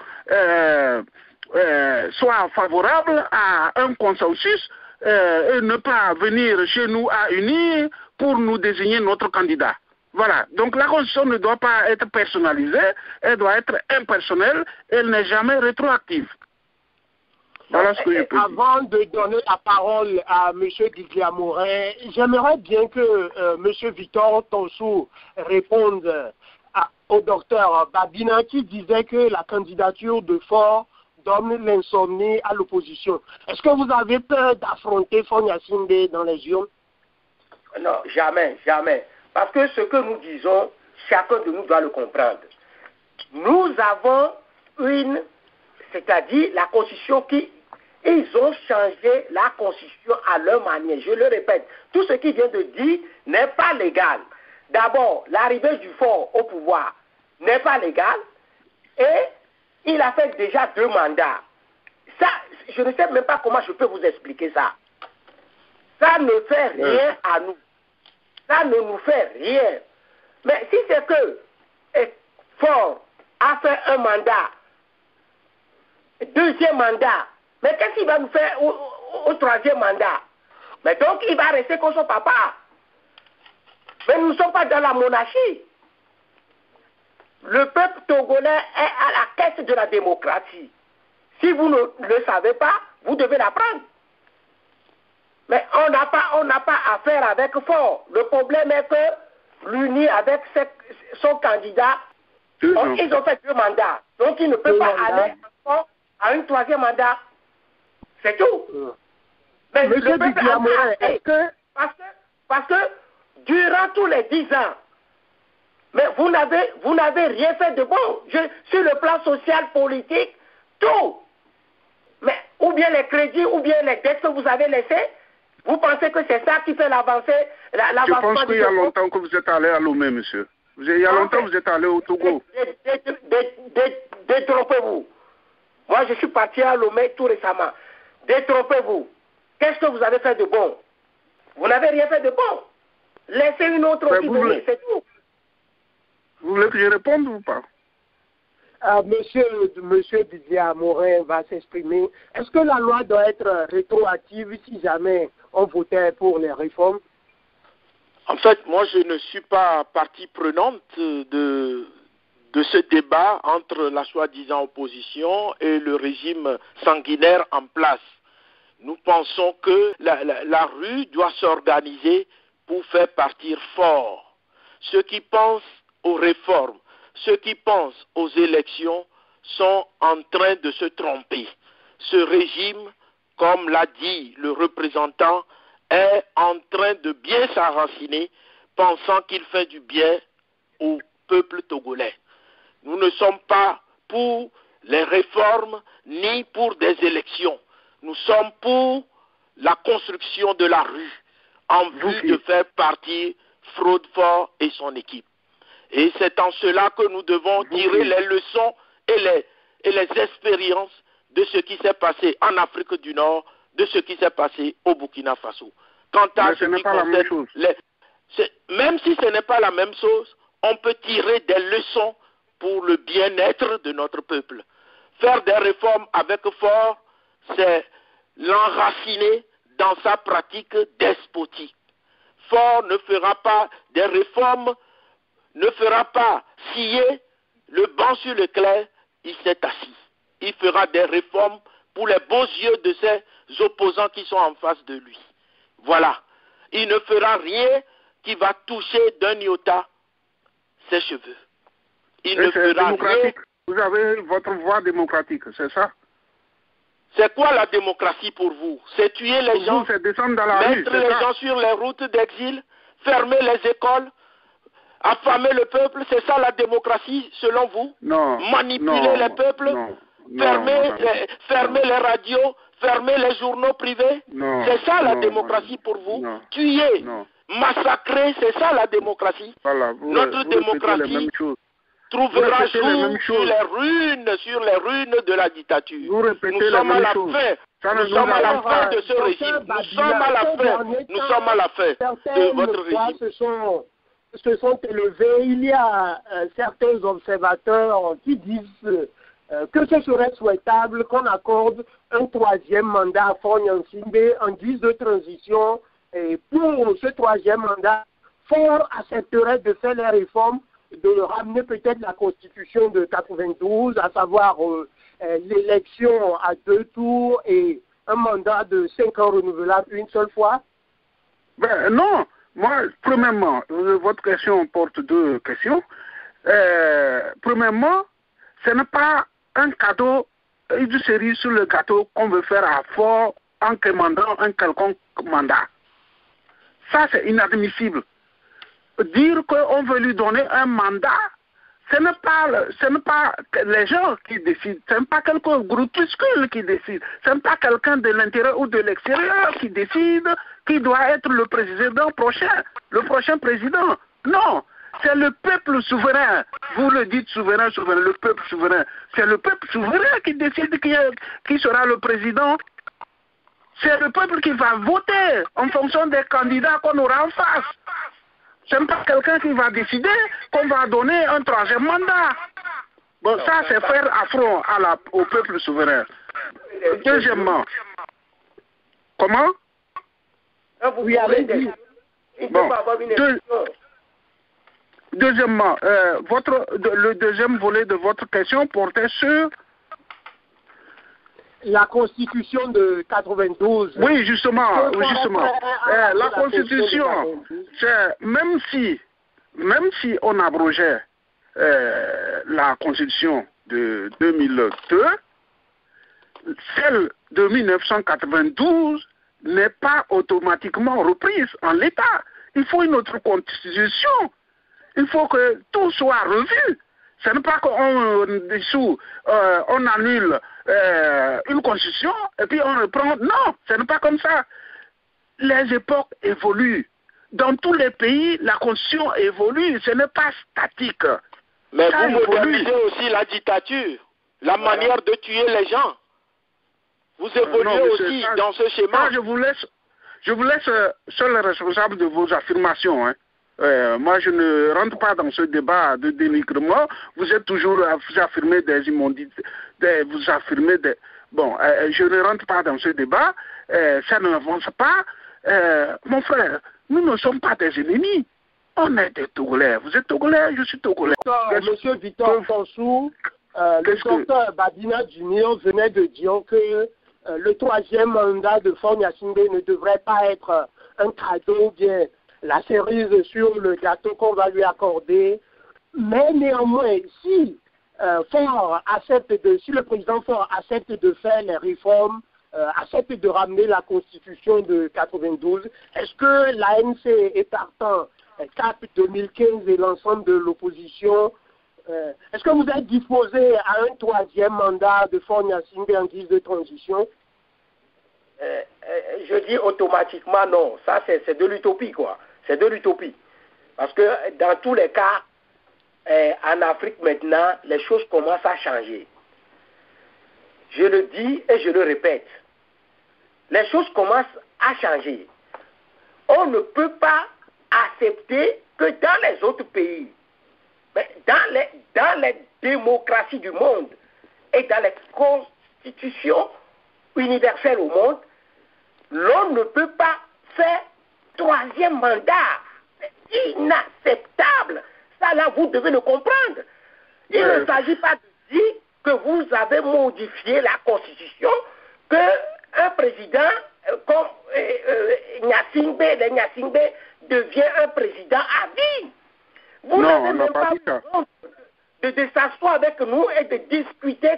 [SPEAKER 5] soient favorables à un consensus et ne pas venir chez nous à unir pour nous désigner notre candidat. Voilà. Donc la constitution ne doit pas être personnalisée, elle doit être impersonnelle, elle n'est jamais rétroactive. Voilà ce que je peux dire.
[SPEAKER 4] Avant de donner la parole à M. Didier Amorin, j'aimerais bien que M. Victor Tonsou réponde au docteur Babina qui disait que la candidature de Fort donne l'insomnie à l'opposition. Est-ce que vous avez peur d'affronter Fonia Sindé dans les urnes?
[SPEAKER 7] Non, jamais, jamais. Parce que ce que nous disons, chacun de nous doit le comprendre. Nous avons c'est-à-dire la constitution ils ont changé la constitution à leur manière. Je le répète, tout ce qu'il vient de dire n'est pas légal. D'abord, l'arrivée du Fort au pouvoir n'est pas légal et il a fait déjà 2 mandats. Ça, je ne sais même pas comment je peux vous expliquer ça. Ça ne fait rien à nous. Ça ne nous fait rien. Mais si c'est que Fort a fait un mandat, 2e mandat, mais qu'est-ce qu'il va nous faire au 3e mandat? Mais donc il va rester comme son papa. Mais nous ne sommes pas dans la monarchie. Le peuple togolais est à la quête de la démocratie. Si vous ne le savez pas, vous devez l'apprendre. Mais on n'a pas affaire avec Fort. Le problème est que l'UNI avec son candidat, ils ont fait 2 mandats. Donc ils ne peuvent pas aller à un 3e mandat. C'est tout. Mais le peuple a parce que durant tous les 10 ans, mais vous n'avez rien fait de bon. Sur le plan social, politique, tout. Mais ou bien les crédits, ou bien les dettes que vous avez laissées, vous pensez que c'est ça qui fait l'avancée?
[SPEAKER 5] Je pense qu'il y a longtemps que vous êtes allé à Lomé, monsieur. Il y a longtemps que vous êtes allé au Togo.
[SPEAKER 7] Détrompez-vous. Moi, je suis parti à Lomé tout récemment. Détrompez-vous. Qu'est-ce que vous avez fait de bon? Vous n'avez rien fait de bon. Laissez une autre aussi venir, c'est tout.
[SPEAKER 5] Vous voulez que je réponde ou pas?
[SPEAKER 4] Monsieur Didier Amorin va s'exprimer. Est-ce que la loi doit être rétroactive si jamais on votait pour les réformes?
[SPEAKER 6] En fait, moi, je ne suis pas partie prenante de ce débat entre la soi-disant opposition et le régime sanguinaire en place. Nous pensons que la rue doit s'organiser pour faire partir Fort. Ceux qui pensent aux réformes, ceux qui pensent aux élections sont en train de se tromper. Ce régime, comme l'a dit le représentant, est en train de bien s'enraciner, pensant qu'il fait du bien au peuple togolais. Nous ne sommes pas pour les réformes ni pour des élections. Nous sommes pour la construction de la rue en vue de faire partir Fraudefort et son équipe. Et c'est en cela que nous devons tirer les leçons et les expériences de ce qui s'est passé en Afrique du Nord, de ce qui s'est passé au Burkina Faso. Quant à ce qui concerne même si ce n'est pas la même chose, on peut tirer des leçons pour le bien-être de notre peuple. Faire des réformes avec Faure, c'est l'enraciner dans sa pratique despotique. Faure ne fera pas des réformes, ne fera pas scier le banc sur lequel il s'est assis. Il fera des réformes pour les beaux yeux de ses opposants qui sont en face de lui. Voilà. Il ne fera rien qui va toucher d'un iota ses cheveux. Il ne fera rien.
[SPEAKER 5] Vous avez votre voix démocratique, c'est ça?
[SPEAKER 6] C'est quoi la démocratie pour vous? C'est tuer les gens, mettre les gens sur les routes d'exil, fermer les écoles, affamer le peuple, c'est ça la démocratie selon vous?
[SPEAKER 5] Non.
[SPEAKER 6] Manipuler les peuples, fermer les radios, fermer les journaux privés, c'est ça la démocratie pour vous? Tuer, massacrer, c'est ça la démocratie? Notre démocratie trouvera jour sur les ruines de la dictature. Nous sommes à la fin. Nous sommes à la fin de ce régime. Nous sommes à la fin. Nous sommes à la fin de votre régime.
[SPEAKER 4] Se sont élevés. Il y a certains observateurs qui disent que ce serait souhaitable qu'on accorde un troisième mandat à Faure Gnassingbé en guise de transition. Et pour ce troisième mandat, Faure accepterait de faire les réformes, de ramener peut-être la constitution de 92, à savoir l'élection à 2 tours et un mandat de 5 ans renouvelable une seule fois?
[SPEAKER 5] Ben non. Moi, premièrement, votre question porte 2 questions. Premièrement, ce n'est pas un cadeau, une série sur le gâteau qu'on veut faire à Faure en commandant un quelconque mandat. Ça, c'est inadmissible. Dire qu'on veut lui donner un mandat, ce n'est pas les gens qui décident, ce n'est pas quelqu'un groupuscule qui décide, ce n'est pas quelqu'un de l'intérieur ou de l'extérieur qui décide qui doit être le président prochain, le prochain président. Non, c'est le peuple souverain. Vous le dites souverain, le peuple souverain. C'est le peuple souverain qui décide qui sera le président. C'est le peuple qui va voter en fonction des candidats qu'on aura en face. Ce n'est pas quelqu'un qui va décider qu'on va donner un troisième mandat. Bon, ça, c'est faire affront au peuple souverain. Deuxièmement, comment?
[SPEAKER 4] Oui, allez-y.
[SPEAKER 5] Bon, deuxièmement, le deuxième volet de votre question portait sur
[SPEAKER 4] la Constitution de 92.
[SPEAKER 5] Oui, justement. La Constitution, c'est même si on abrogeait la Constitution de 2002, celle de 1992 n'est pas automatiquement reprise en l'état. Il faut une autre Constitution. Il faut que tout soit revu. Ce n'est pas qu'on dissout, on annule une constitution et puis on reprend. Non, ce n'est pas comme ça. Les époques évoluent. Dans tous les pays, la constitution évolue. Ce n'est pas statique.
[SPEAKER 6] Mais ça vous modernisez aussi la dictature, la manière de tuer les gens. Vous évoluez aussi dans ce schéma.
[SPEAKER 5] Je vous laisse seul responsable de vos affirmations. Hein. Moi, je ne rentre pas dans ce débat de dénigrement. Vous êtes toujours, vous affirmez des immondités, vous affirmez des... Bon, je ne rentre pas dans ce débat. Ça n'avance pas. Mon frère, nous ne sommes pas des ennemis. On est des Togolais. Vous êtes Togolais, je suis Togolais.
[SPEAKER 4] Monsieur Victor Sansou, le docteur Babina Junior venait de dire que le troisième mandat de Faure Gnassingbé ne devrait pas être un cadeau bien la cerise sur le gâteau qu'on va lui accorder. Mais néanmoins, si le président Faure accepte de faire les réformes, accepte de ramener la Constitution de 92, est-ce que l'ANC est partant, CAP 2015 et l'ensemble de l'opposition, est-ce que vous êtes disposé à un troisième mandat de Faure Gnassingbé en guise de transition?
[SPEAKER 7] je dis automatiquement non. Ça, c'est de l'utopie, quoi. C'est de l'utopie. Parce que dans tous les cas, en Afrique maintenant, les choses commencent à changer. Je le dis et je le répète. Les choses commencent à changer. On ne peut pas accepter que dans les autres pays, mais dans les démocraties du monde et dans les constitutions universelles au monde, l'on ne peut pas faire troisième mandat. C'est inacceptable. Ça, là, vous devez le comprendre. Il ne s'agit pas de dire que vous avez modifié la Constitution, qu'un président comme Gnassingbé devient un président à vie. Vous n'avez même pas honte de s'asseoir avec nous et de discuter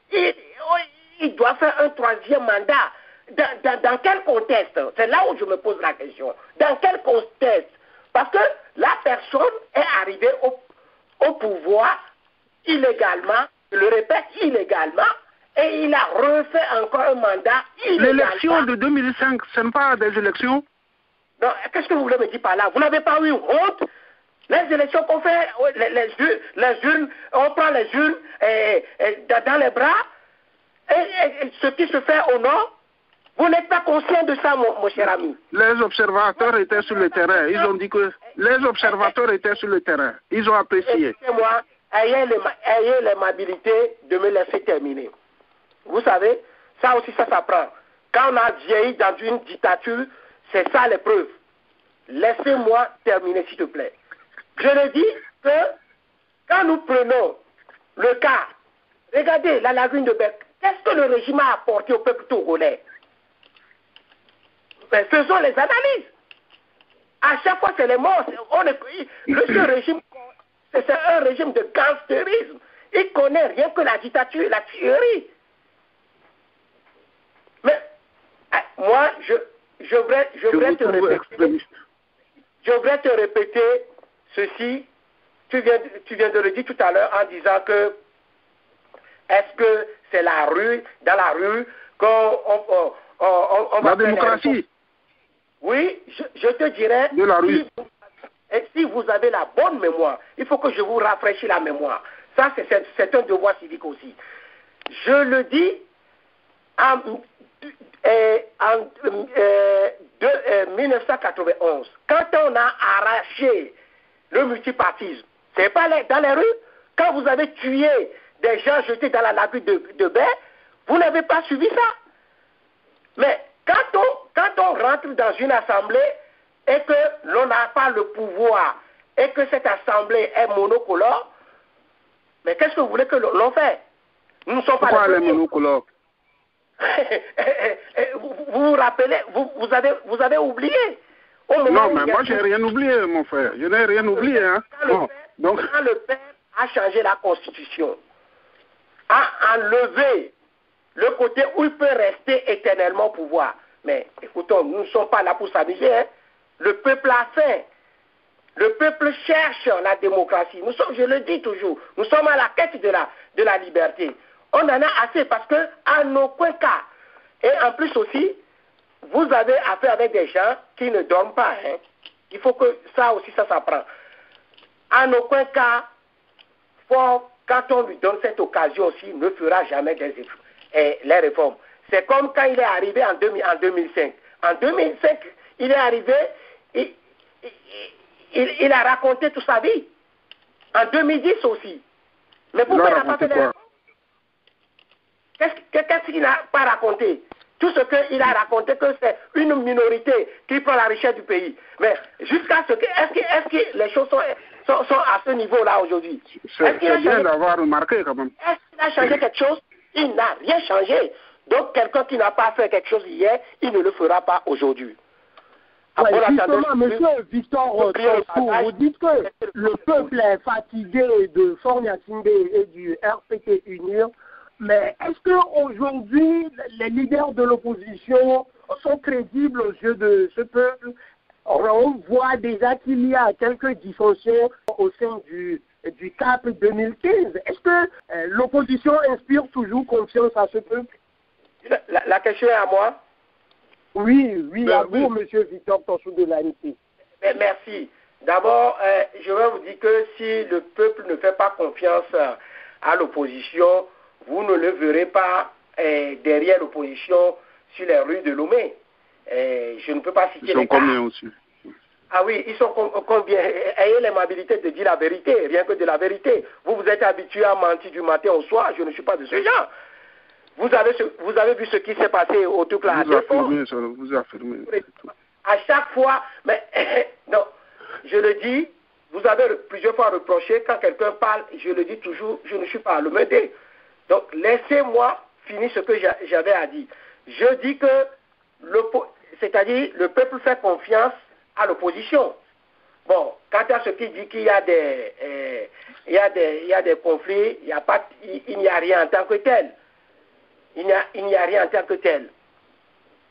[SPEAKER 7] qu'il doit faire un troisième mandat. Dans quel contexte? C'est là où je me pose la question. Dans quel contexte? Parce que la personne est arrivée au pouvoir illégalement, je le répète, illégalement, et il a refait encore un mandat illégalement.
[SPEAKER 5] L'élection de 2005, ce n'est pas des élections?
[SPEAKER 7] Non, qu'est-ce que vous voulez me dire par là? Vous n'avez pas eu honte? Les élections qu'on fait, les urnes, on prend les urnes dans les bras, et ce qui se fait au nord, vous n'êtes pas conscient de ça, mon cher ami.
[SPEAKER 5] Les observateurs étaient sur le terrain. Ils ont dit que les observateurs étaient sur le terrain. Ils ont apprécié.
[SPEAKER 7] Écoutez-moi, ayez l'aimabilité de me laisser terminer. Vous savez, ça aussi, ça s'apprend. Quand on a vieilli dans une dictature, c'est ça les preuves. Laissez-moi terminer, s'il te plaît. Je le dis que quand nous prenons le cas, regardez la lagune de Bec, qu'est-ce que le régime a apporté au peuple togolais? Ben, faisons les analyses. À chaque fois, c'est les morts. Ce régime, c'est un régime de gangstérisme. Il ne connaît rien que la dictature et la tuerie. Mais moi, je voudrais te répéter ceci. Tu viens de le dire tout à l'heure en disant que est-ce que c'est la rue, dans la rue, qu'on va...
[SPEAKER 5] La démocratie.
[SPEAKER 7] Oui, je te dirais,
[SPEAKER 5] de la rue.
[SPEAKER 7] Si vous avez la bonne mémoire, il faut que je vous rafraîchisse la mémoire. Ça, c'est un devoir civique aussi. Je le dis en 1991, quand on a arraché le multipartisme, c'est pas dans les rues, quand vous avez tué des gens jetés dans la lagune de Baie, vous n'avez pas suivi ça. Mais quand on rentre dans une assemblée et que l'on n'a pas le pouvoir et que cette assemblée est monocolore, mais qu'est-ce que vous voulez que l'on fait? Nous ne sommes pas...
[SPEAKER 5] Pourquoi elle est monocolore?
[SPEAKER 7] vous vous rappelez, vous avez oublié.
[SPEAKER 5] Non, mais moi, je n'ai rien oublié, mon frère. Je n'ai rien oublié. Hein.
[SPEAKER 7] Quand le père a changé la Constitution, a enlevé le côté où il peut rester éternellement au pouvoir. Mais écoutons, nous ne sommes pas là pour s'amuser. Hein. Le peuple a faim. Le peuple cherche la démocratie. Nous sommes, je le dis toujours, nous sommes à la quête de la liberté. On en a assez parce que, en aucun cas, et en plus aussi, vous avez affaire avec des gens qui ne dorment pas. Hein. Il faut que ça aussi, ça s'apprend. En aucun cas, quand on lui donne cette occasion aussi, ne fera jamais les réformes. C'est comme quand il est arrivé en 2005. En 2005, il est arrivé, il a raconté toute sa vie. En 2010 aussi. Mais pourquoi il n'a pas fait les réformes? Qu'est-ce qu'il n'a pas raconté? Tout ce qu'il a raconté, que c'est une minorité qui prend la richesse du pays. Mais jusqu'à ce que... Est-ce que les choses sont à ce niveau-là aujourd'hui?
[SPEAKER 5] C'est bien d'avoir remarqué quand même.
[SPEAKER 7] Est-ce qu'il a changé quelque chose? Il n'a rien changé. Donc quelqu'un qui n'a pas fait quelque chose hier, il ne le fera pas aujourd'hui.
[SPEAKER 10] Ouais, justement, monsieur Victor Trosco, vous dites que le peuple est fatigué de Faure Gnassingbé et du RPT Union. Mais est-ce qu'aujourd'hui, les leaders de l'opposition sont crédibles aux yeux de ce peuple? On voit déjà qu'il y a quelques dysfonctions au sein du CAP 2015. Est-ce que l'opposition inspire toujours confiance à ce peuple?
[SPEAKER 7] La question est à moi.
[SPEAKER 10] Oui, à vous, monsieur Victor Tossou de l'ANP.
[SPEAKER 7] Merci. D'abord, je vais vous dire que si le peuple ne fait pas confiance à l'opposition, vous ne le verrez pas derrière l'opposition sur les rues de Lomé. Je ne peux pas citer les cas.
[SPEAKER 5] Ils sont combien aussi?
[SPEAKER 7] Ah oui, ils sont combien? Ayez l'aimabilité de dire la vérité, rien que de la vérité. Vous êtes habitué à mentir du matin au soir, je ne suis pas de ce genre. Vous avez vu ce qui s'est passé au truc là.
[SPEAKER 5] Vous affirmez.
[SPEAKER 7] À chaque fois, mais non, je le dis, vous avez plusieurs fois reproché, quand quelqu'un parle, je le dis toujours, je ne suis pas à le mener. Donc, laissez-moi finir ce que j'avais à dire. Je dis que, c'est-à-dire, le peuple fait confiance à l'opposition. Bon, quant à ce qui dit qu'il y a des conflits, il n'y a rien en tant que tel. Il n'y a rien en tant que tel.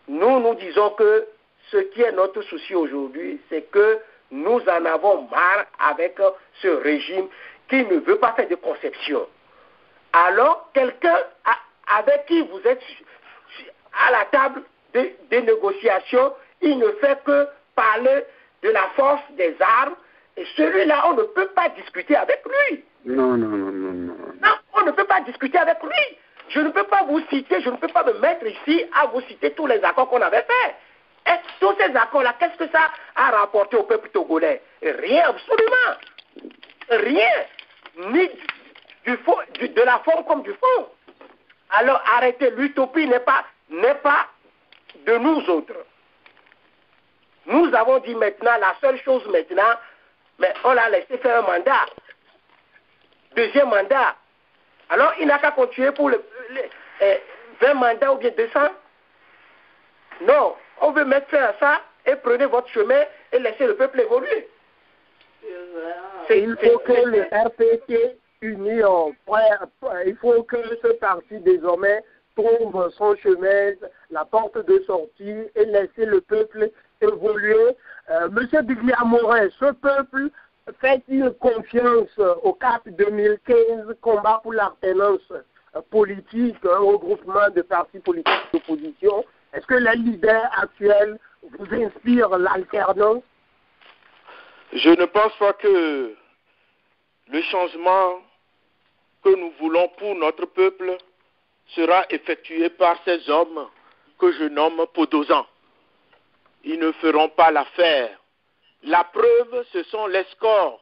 [SPEAKER 7] Nous disons que ce qui est notre souci aujourd'hui, c'est que nous en avons marre avec ce régime qui ne veut pas faire de conception. Alors, quelqu'un avec qui vous êtes à la table des négociations, il ne fait que parler de la force des armes, et celui-là, on ne peut pas discuter avec lui.
[SPEAKER 5] Non.
[SPEAKER 7] Non, on ne peut pas discuter avec lui. Je ne peux pas vous citer, je ne peux pas me mettre ici à vous citer tous les accords qu'on avait faits. Et tous ces accords-là, qu'est-ce que ça a rapporté au peuple togolais? Rien, absolument. Rien. Ni de la forme comme du fond. Alors arrêtez, l'utopie n'est pas de nous autres. Nous avons dit maintenant, la seule chose maintenant, mais on l'a laissé faire un mandat. Deuxième mandat. Alors il n'a qu'à continuer pour 20 mandats ou bien 200. Non, on veut mettre fin à ça et prenez votre chemin et laissez le peuple évoluer.
[SPEAKER 10] Il faut que le RPT uni, il faut que ce parti désormais trouve son chemin, la porte de sortie et laisser le peuple évoluer. Monsieur Biglia-Morin, ce peuple fait-il confiance au CAP 2015, combat pour l'alternance politique, un regroupement de partis politiques d'opposition? Est-ce que les leaders actuels vous inspirent l'alternance?
[SPEAKER 6] Je ne pense pas que le changement que nous voulons pour notre peuple sera effectué par ces hommes que je nomme podosans. Ils ne feront pas l'affaire. La preuve, ce sont les scores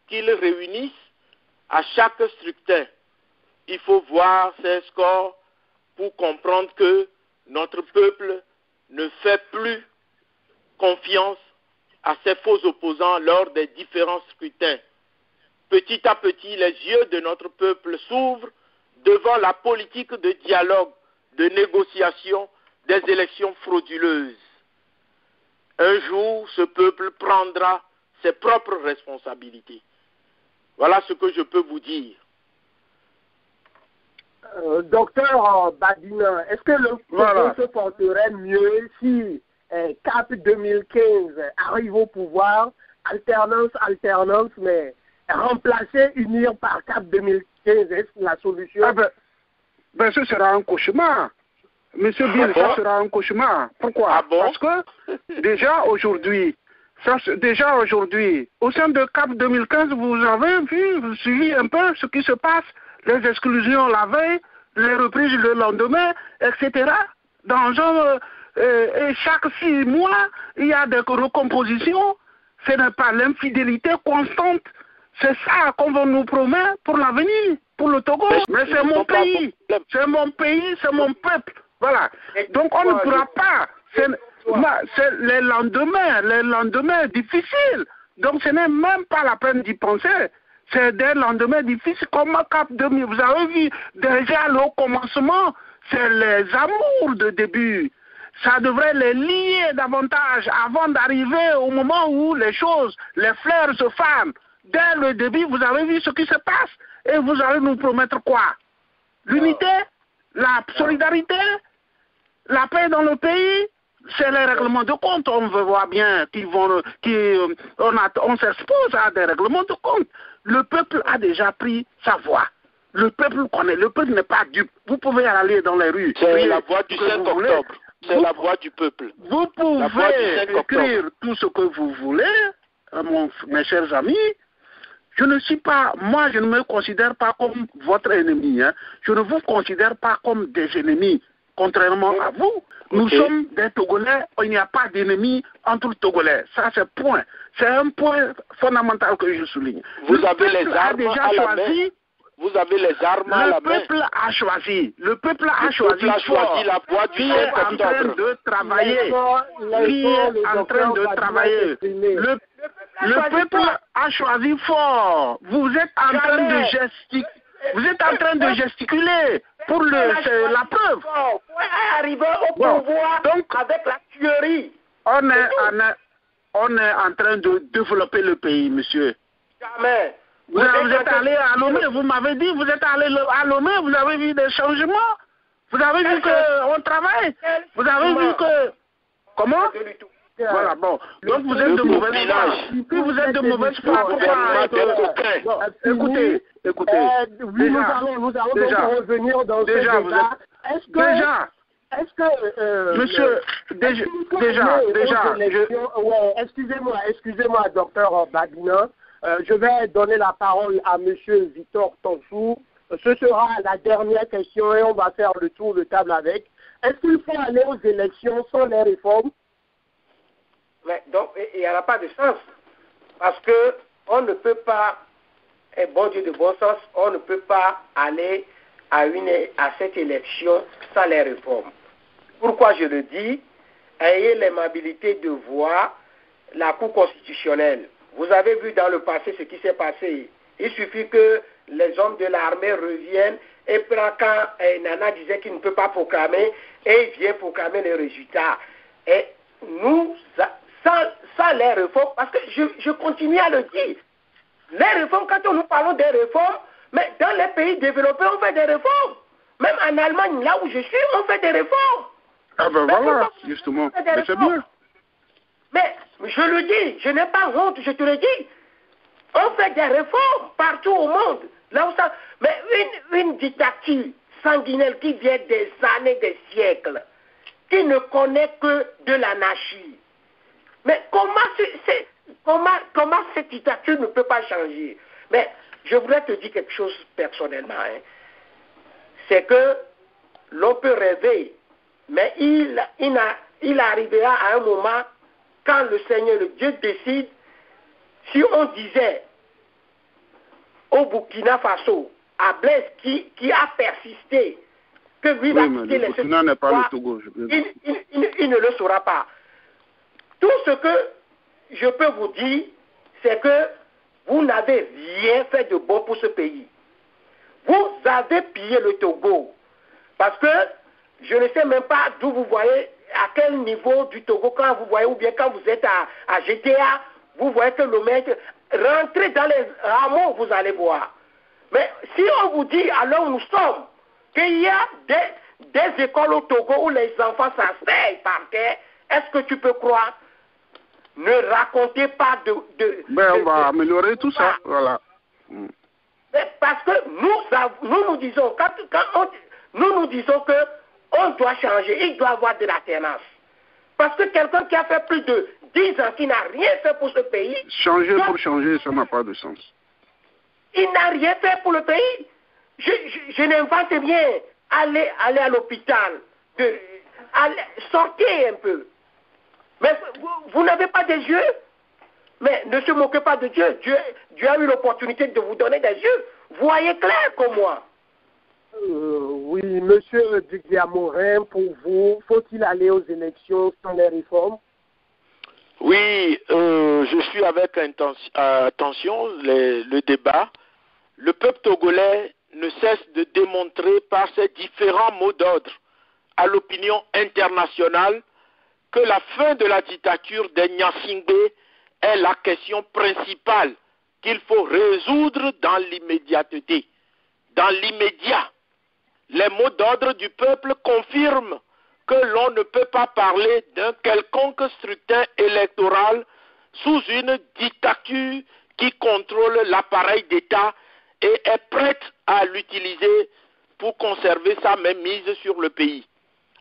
[SPEAKER 6] qu'ils réunissent à chaque scrutin. Il faut voir ces scores pour comprendre que notre peuple ne fait plus confiance à ces faux opposants lors des différents scrutins. Petit à petit, les yeux de notre peuple s'ouvrent devant la politique de dialogue, de négociation, des élections frauduleuses. Un jour, ce peuple prendra ses propres responsabilités. Voilà ce que je peux vous dire.
[SPEAKER 10] Docteur Badina, est-ce que le peuple se porterait mieux si CAP 2015 arrive au pouvoir, alternance, mais remplacer, unir par CAP 2015, est-ce la solution?
[SPEAKER 5] Ce sera un cauchemar. Monsieur Bill, ça sera un cauchemar. Pourquoi? Parce que déjà aujourd'hui, au sein de CAP 2015, vous avez suivi un peu ce qui se passe, les exclusions la veille, les reprises le lendemain, etc. Et chaque 6 mois, il y a des recompositions. Ce n'est pas l'infidélité constante. C'est ça qu'on va nous promettre pour l'avenir, pour le Togo. Mais c'est mon pays, c'est mon peuple. Voilà. Donc on ne pourra pas. C'est les lendemains difficiles. Donc ce n'est même pas la peine d'y penser. C'est des lendemains difficiles comme CAP 2000. Vous avez vu déjà le commencement, c'est les amours de début. Ça devrait les lier davantage avant d'arriver au moment où les fleurs se fanent. Dès le début, vous avez vu ce qui se passe et vous allez nous promettre quoi? L'unité, la solidarité, la paix dans le pays, c'est les règlements de compte. On veut voir bien on s'expose à des règlements de compte. Le peuple a déjà pris sa voix. Le peuple connaît, le peuple n'est pas dupe. Vous pouvez aller dans les rues.
[SPEAKER 6] C'est la voix du 5 octobre. C'est la voix du peuple.
[SPEAKER 5] Vous pouvez écrire tout ce que vous voulez, mes chers amis. Je ne suis pas, moi je ne me considère pas comme votre ennemi. Hein. Je ne vous considère pas comme des ennemis, contrairement à vous. Nous sommes des Togolais, il n'y a pas d'ennemis entre les Togolais. Ça c'est point. C'est un point fondamental que je souligne.
[SPEAKER 6] Vous avez les armes à la main. Vous avez les armes à la main.
[SPEAKER 5] Le peuple a choisi. Le peuple a choisi
[SPEAKER 6] la voie du 5 octobre.
[SPEAKER 5] En train de travailler. Qui est en train de travailler. Le peuple a choisi fort. Vous êtes en train de gesticuler. Vous êtes en train de gesticuler pour la preuve.
[SPEAKER 7] Arriver au pouvoir donc, avec la tuerie.
[SPEAKER 5] On est en train de développer le pays, monsieur.
[SPEAKER 7] Jamais.
[SPEAKER 5] Vous êtes allé à Lomé, vous m'avez dit, vous êtes allé à Lomé, vous avez vu des changements. Vous avez vu qu'on travaille. Vous avez vu que... Comment? Voilà, bon. Donc vous êtes de mauvaise foi. Si vous êtes de mauvaise foi, pourquoi? Écoutez.
[SPEAKER 10] Oui, nous allons donc revenir dans ce débat. Est-ce que...
[SPEAKER 5] Monsieur,
[SPEAKER 10] excusez-moi, docteur Babina. Je vais donner la parole à monsieur Victor Tonsou. Ce sera la dernière question et on va faire le tour de table avec. Est-ce qu'il faut aller aux élections sans les réformes?
[SPEAKER 7] Mais donc, il n'y aura pas de sens. Parce que on ne peut pas, et bon Dieu de bon sens, on ne peut pas aller à cette élection sans les réformes. Pourquoi je le dis? Ayez l'aimabilité de voir la Cour constitutionnelle. Vous avez vu dans le passé ce qui s'est passé. Il suffit que les hommes de l'armée reviennent et quand Nana disait qu'il ne peut pas proclamer, et il vient proclamer les résultats. Et nous, sans les réformes, parce que je continue à le dire, les réformes, quand nous parlons des réformes, mais dans les pays développés, on fait des réformes. Même en Allemagne, là où je suis, on fait des réformes.
[SPEAKER 5] Ah ben voilà, justement, mais c'est bien.
[SPEAKER 7] Mais je le dis, je n'ai pas honte, je te le dis. On fait des réformes partout au monde. Là où ça... Mais une dictature sanguinaire qui vient des années, des siècles, qui ne connaît que de l'anarchie. Mais comment cette dictature ne peut pas changer? Mais je voudrais te dire quelque chose personnellement. Hein. C'est que l'on peut rêver, mais il arrivera à un moment quand le Seigneur, le Dieu décide. Si on disait au Burkina Faso, à Blaise qui a persisté, que lui va quitter les
[SPEAKER 5] Burkina n'est pas le Togo.
[SPEAKER 7] Il ne le saura pas. Tout ce que je peux vous dire, c'est que vous n'avez rien fait de bon pour ce pays. Vous avez pillé le Togo. Parce que je ne sais même pas d'où vous voyez, à quel niveau du Togo, quand vous voyez, ou bien quand vous êtes à GTA, vous voyez que le maître, rentrez dans les hameaux, vous allez voir. Mais si on vous dit, alors nous sommes, qu'il y a des écoles au Togo où les enfants s'asseyent par terre, est-ce que tu peux croire? Ne racontez pas
[SPEAKER 5] on va améliorer tout ça, voilà.
[SPEAKER 7] Mais parce que nous disons, nous disons que on doit changer, il doit avoir de l'alternance. Parce que quelqu'un qui a fait plus de 10 ans, qui n'a rien fait pour ce pays...
[SPEAKER 5] Changer pour changer, ça n'a pas de sens.
[SPEAKER 7] Il n'a rien fait pour le pays. Je n'invente rien. Allez à l'hôpital. Sortez un peu. Mais vous n'avez pas des yeux. Mais ne se moquez pas de Dieu. Dieu a eu l'opportunité de vous donner des yeux. Voyez clair comme moi.
[SPEAKER 10] Oui, monsieur Didiamorin, pour vous, faut-il aller aux élections sans les réformes?
[SPEAKER 6] Oui, je suis avec attention le débat. Le peuple togolais ne cesse de démontrer par ses différents mots d'ordre à l'opinion internationale que la fin de la dictature des Gnassingbé est la question principale qu'il faut résoudre dans l'immédiateté. Dans l'immédiat, les mots d'ordre du peuple confirment que l'on ne peut pas parler d'un quelconque scrutin électoral sous une dictature qui contrôle l'appareil d'État et est prête à l'utiliser pour conserver sa mainmise sur le pays.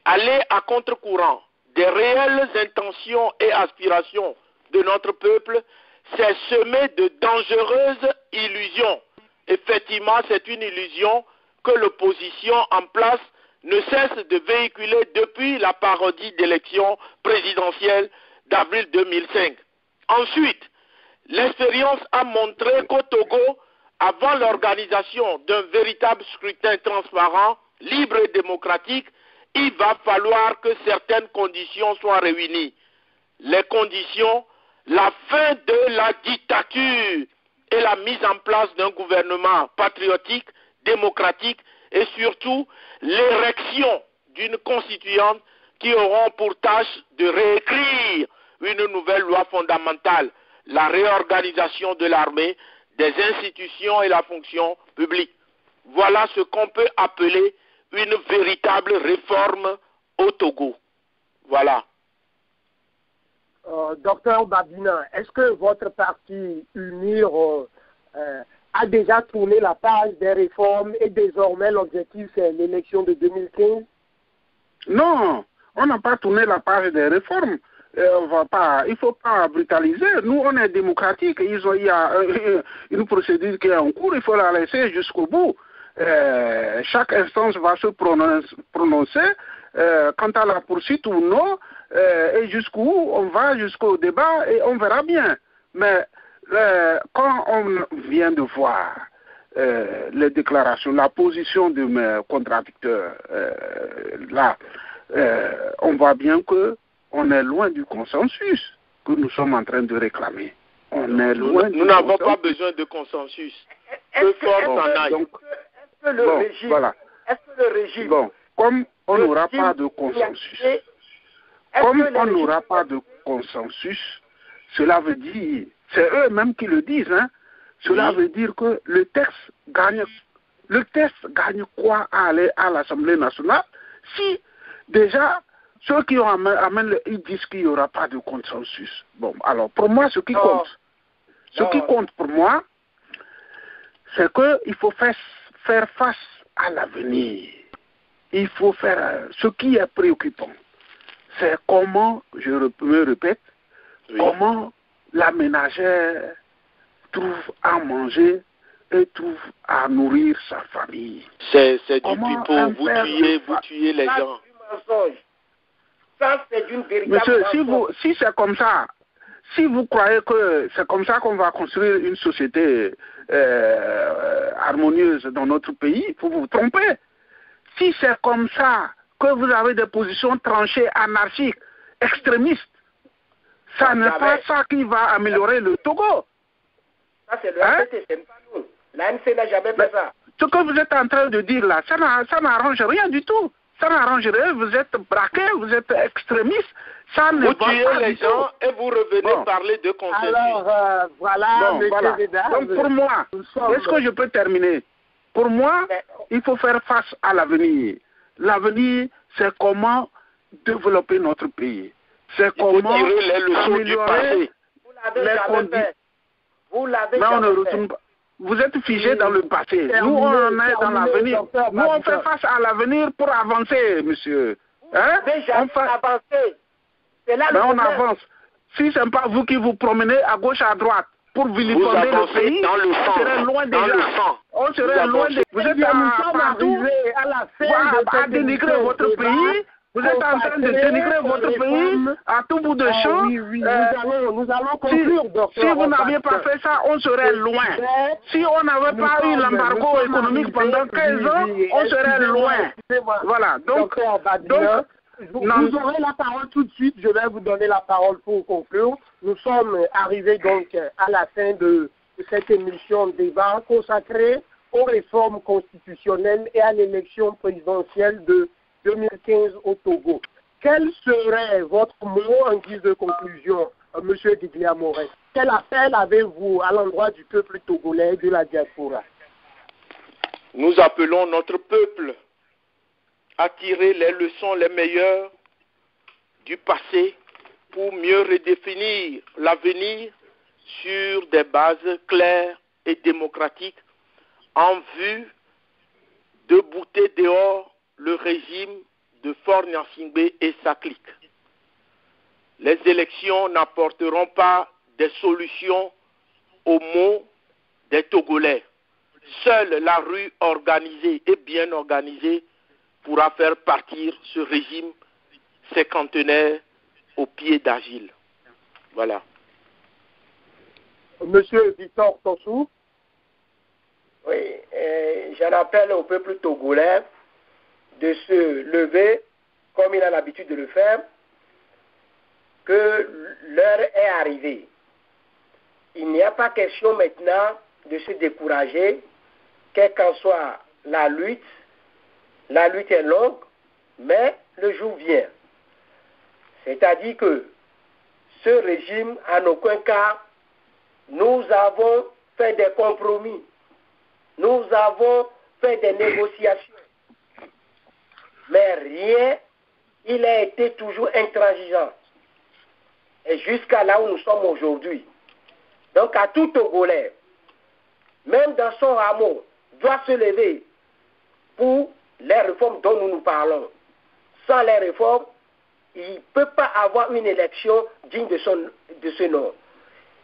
[SPEAKER 6] aller à contre-courant des réelles intentions et aspirations de notre peuple, c'est semer de dangereuses illusions. Effectivement, c'est une illusion que l'opposition en place ne cesse de véhiculer depuis la parodie d'élection présidentielle d'avril 2005. Ensuite, l'expérience a montré qu'au Togo, avant l'organisation d'un véritable scrutin transparent, libre et démocratique, il va falloir que certaines conditions soient réunies. Les conditions, la fin de la dictature et la mise en place d'un gouvernement patriotique, démocratique et surtout l'érection d'une constituante qui auront pour tâche de réécrire une nouvelle loi fondamentale, la réorganisation de l'armée, des institutions et la fonction publique. Voilà ce qu'on peut appeler une véritable réforme au Togo. Voilà.
[SPEAKER 10] Docteur Babina, est-ce que votre parti UNIR a déjà tourné la page des réformes et désormais l'objectif c'est l'élection de 2015?
[SPEAKER 5] Non, on n'a pas tourné la page des réformes. Il ne faut pas brutaliser. Nous, on est démocratique. Il y a une procédure qui est en cours. Il faut la laisser jusqu'au bout. Chaque instance va se prononcer quant à la poursuite ou non. Et jusqu'où on va, jusqu'au débat, et on verra bien. Mais quand on vient de voir les déclarations, la position de mes contradicteurs, là, on voit bien que on est loin du consensus que nous sommes en train de réclamer. On est loin.
[SPEAKER 6] Nous n'avons pas besoin de consensus. Peu force en aille.
[SPEAKER 10] Est-ce que le régime,
[SPEAKER 5] bon, comme on n'aura pas de consensus, cela veut dire, c'est eux-mêmes qui le disent, hein, cela veut dire que le texte gagne quoi à aller à l'Assemblée nationale si déjà ceux qui amènent, ils disent qu'il n'y aura pas de consensus. Bon, alors pour moi, ce qui compte pour moi, c'est qu'il faut faire face à l'avenir. Il faut faire ce qui est préoccupant. C'est comment, je me répète, comment la ménagère trouve à manger et trouve à nourrir sa famille.
[SPEAKER 6] C'est du pipeau, vous tuez les gens.
[SPEAKER 10] Ça, c'est d'une véritable...
[SPEAKER 5] Monsieur, si c'est comme ça, si vous croyez que c'est comme ça qu'on va construire une société harmonieuse dans notre pays, vous vous trompez. Si c'est comme ça que vous avez des positions tranchées, anarchiques, extrémistes, ça n'est pas ça qui va améliorer le Togo.
[SPEAKER 10] Ça, c'est le RPT, c'est pas nous. L'ANC n'a jamais fait ça.
[SPEAKER 5] Ce que vous êtes en train de dire là, ça n'arrange rien du tout. Ça n'arrange rien, vous êtes braqués, vous êtes extrémistes. Ça ne
[SPEAKER 6] vous tuez les gens et vous revenez parler de consensus.
[SPEAKER 10] Alors, voilà,
[SPEAKER 5] Donc pour moi, est-ce que je peux terminer? Pour moi, il faut faire face à l'avenir. L'avenir, c'est comment développer notre pays. C'est comment
[SPEAKER 6] tirer les leçons du passé.
[SPEAKER 10] Vous l'avez jamais fait.
[SPEAKER 5] Vous êtes figé dans le passé. Nous, on est dans l'avenir. Nous, on fait face à l'avenir pour avancer, monsieur. Hein?
[SPEAKER 10] On fait avancer. C'est là
[SPEAKER 5] mais on avance. Si ce n'est pas vous qui vous promenez à gauche, à droite, pour vilipender le pays, on serait loin déjà. On serait loin de... Vous êtes partout à dénigrer votre pays. Vous êtes en train de dénigrer votre pays à tout bout de champ.
[SPEAKER 10] Nous allons conclure, docteur.
[SPEAKER 5] Si vous n'aviez pas fait ça, on serait loin. Si on n'avait pas eu l'embargo économique pendant 15 ans, on serait loin. Voilà. Donc
[SPEAKER 10] vous aurez la parole tout de suite. Je vais vous donner la parole pour conclure. Nous sommes arrivés donc à la fin de cette émission de débat consacrée aux réformes constitutionnelles et à l'élection présidentielle de 2015 au Togo. Quel serait votre mot en guise de conclusion, M. Diglia Moret? Quel appel avez-vous à l'endroit du peuple togolais et de la diaspora?
[SPEAKER 6] Nous appelons notre peuple à tirer les leçons les meilleures du passé pour mieux redéfinir l'avenir sur des bases claires et démocratiques en vue de bouter dehors le régime de Faure Gnassingbé et sa clique. Les élections n'apporteront pas des solutions aux maux des Togolais. Seule la rue organisée et bien organisée pourra faire partir ce régime cinquantenaire au pied d'Agile. Voilà.
[SPEAKER 10] Monsieur Victor Tossou.
[SPEAKER 7] Oui, j'en appelle au peuple togolais de se lever comme il a l'habitude de le faire, que l'heure est arrivée. Il n'y a pas question maintenant de se décourager, quelle qu'en soit la lutte est longue, mais le jour vient. C'est-à-dire que ce régime, en aucun cas, nous avons fait des compromis, nous avons fait des négociations, mais rien, il a été toujours intransigeant. Et jusqu'à là où nous sommes aujourd'hui. Donc à tout Togolais, même dans son hameau, doit se lever pour les réformes dont nous parlons. Sans les réformes, il ne peut pas avoir une élection digne de ce nom.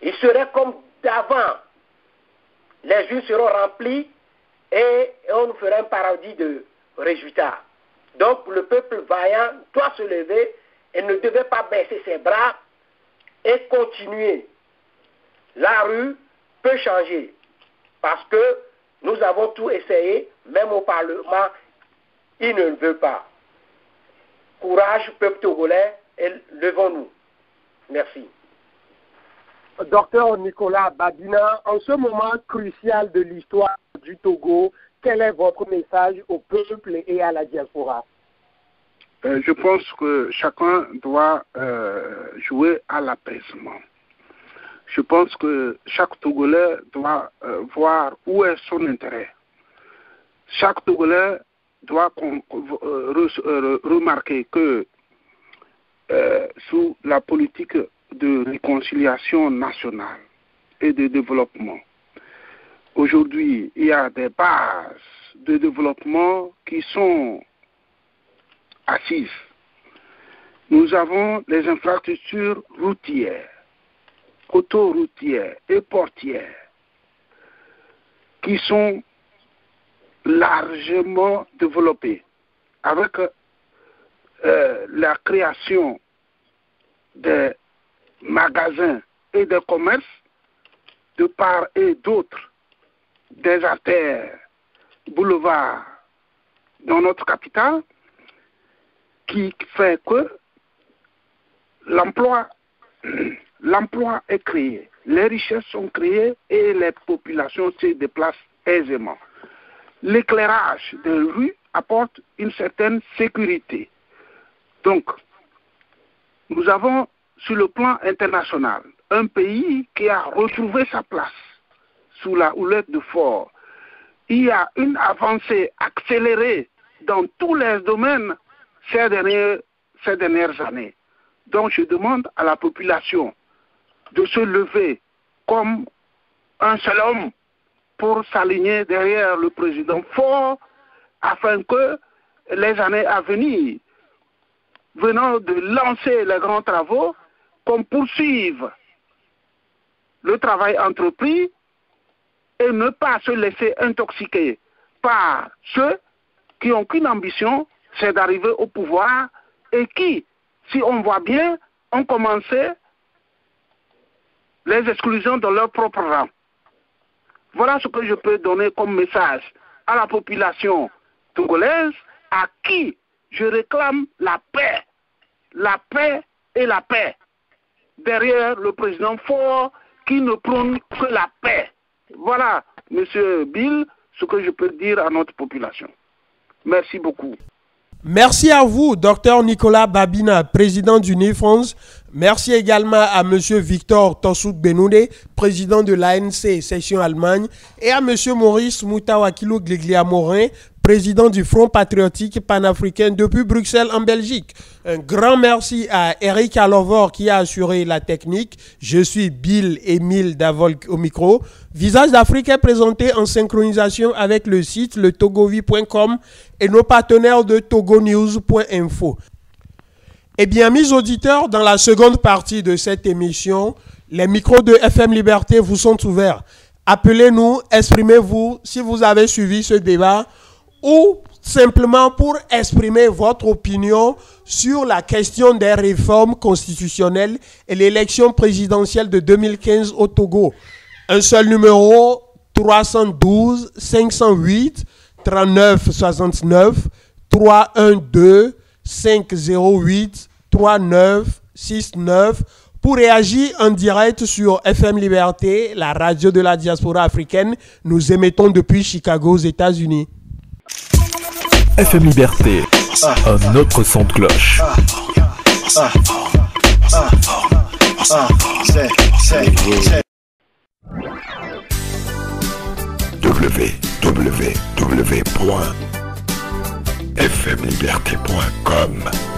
[SPEAKER 7] Il serait comme d'avant. Les jours seront remplis et on nous fera un paradis de résultats. Donc le peuple vaillant doit se lever et ne devait pas baisser ses bras et continuer. La rue peut changer parce que nous avons tout essayé, même au Parlement, il ne le veut pas. Courage, peuple togolais, et levons-nous. Merci.
[SPEAKER 10] Docteur Nicolas Babina, en ce moment crucial de l'histoire du Togo, quel est votre message au peuple et à la diaspora?
[SPEAKER 5] Je pense que chacun doit jouer à l'apaisement. Je pense que chaque Togolais doit voir où est son intérêt. Chaque Togolais doit remarquer que sous la politique de réconciliation nationale et de développement, aujourd'hui, il y a des bases de développement qui sont assises. Nous avons les infrastructures routières, autoroutières et portières qui sont largement développées avec la création des magasins et des commerces de part et d'autre des artères, boulevards dans notre capitale, qui fait que l'emploi est créé, les richesses sont créées et les populations se déplacent aisément. L'éclairage des rues apporte une certaine sécurité. Donc, nous avons sur le plan international un pays qui a retrouvé sa place sous la houlette de Faure. Il y a une avancée accélérée dans tous les domaines ces dernières années. Donc je demande à la population de se lever comme un seul homme pour s'aligner derrière le président Faure afin que les années à venir, venant de lancer les grands travaux, qu'on poursuive le travail entrepris et ne pas se laisser intoxiquer par ceux qui n'ont qu'une ambition, c'est d'arriver au pouvoir et qui, si on voit bien, ont commencé les exclusions de leur propre rang. Voilà ce que je peux donner comme message à la population togolaise à qui je réclame la paix et la paix derrière le président Faure qui ne prône que la paix. Voilà, Monsieur Bill, ce que je peux dire à notre population. Merci beaucoup.
[SPEAKER 2] Merci à vous, Dr Nicolas Babina, président du NIFRANS. Merci également à M. Victor Tossou Benoudé, président de l'ANC Section Allemagne, et à M. Maurice Moutawakilo Gliglia-Morin, président du Front patriotique panafricain depuis Bruxelles en Belgique. Un grand merci à Eric Alovor qui a assuré la technique. Je suis Bill Emile Davol au micro. Visage d'Afrique est présenté en synchronisation avec le site letogovi.com et nos partenaires de togonews.info. Eh bien, mes auditeurs, dans la seconde partie de cette émission, les micros de FM Liberté vous sont ouverts. Appelez-nous, exprimez-vous si vous avez suivi ce débat ou simplement pour exprimer votre opinion sur la question des réformes constitutionnelles et l'élection présidentielle de 2015 au Togo. Un seul numéro, 312 508 39 69 312 508 39 69 pour réagir en direct sur FM Liberté, la radio de la diaspora africaine. Nous émettons depuis Chicago aux États-Unis.
[SPEAKER 1] FM Liberté, un autre son de cloche.
[SPEAKER 11] www.fmliberté.com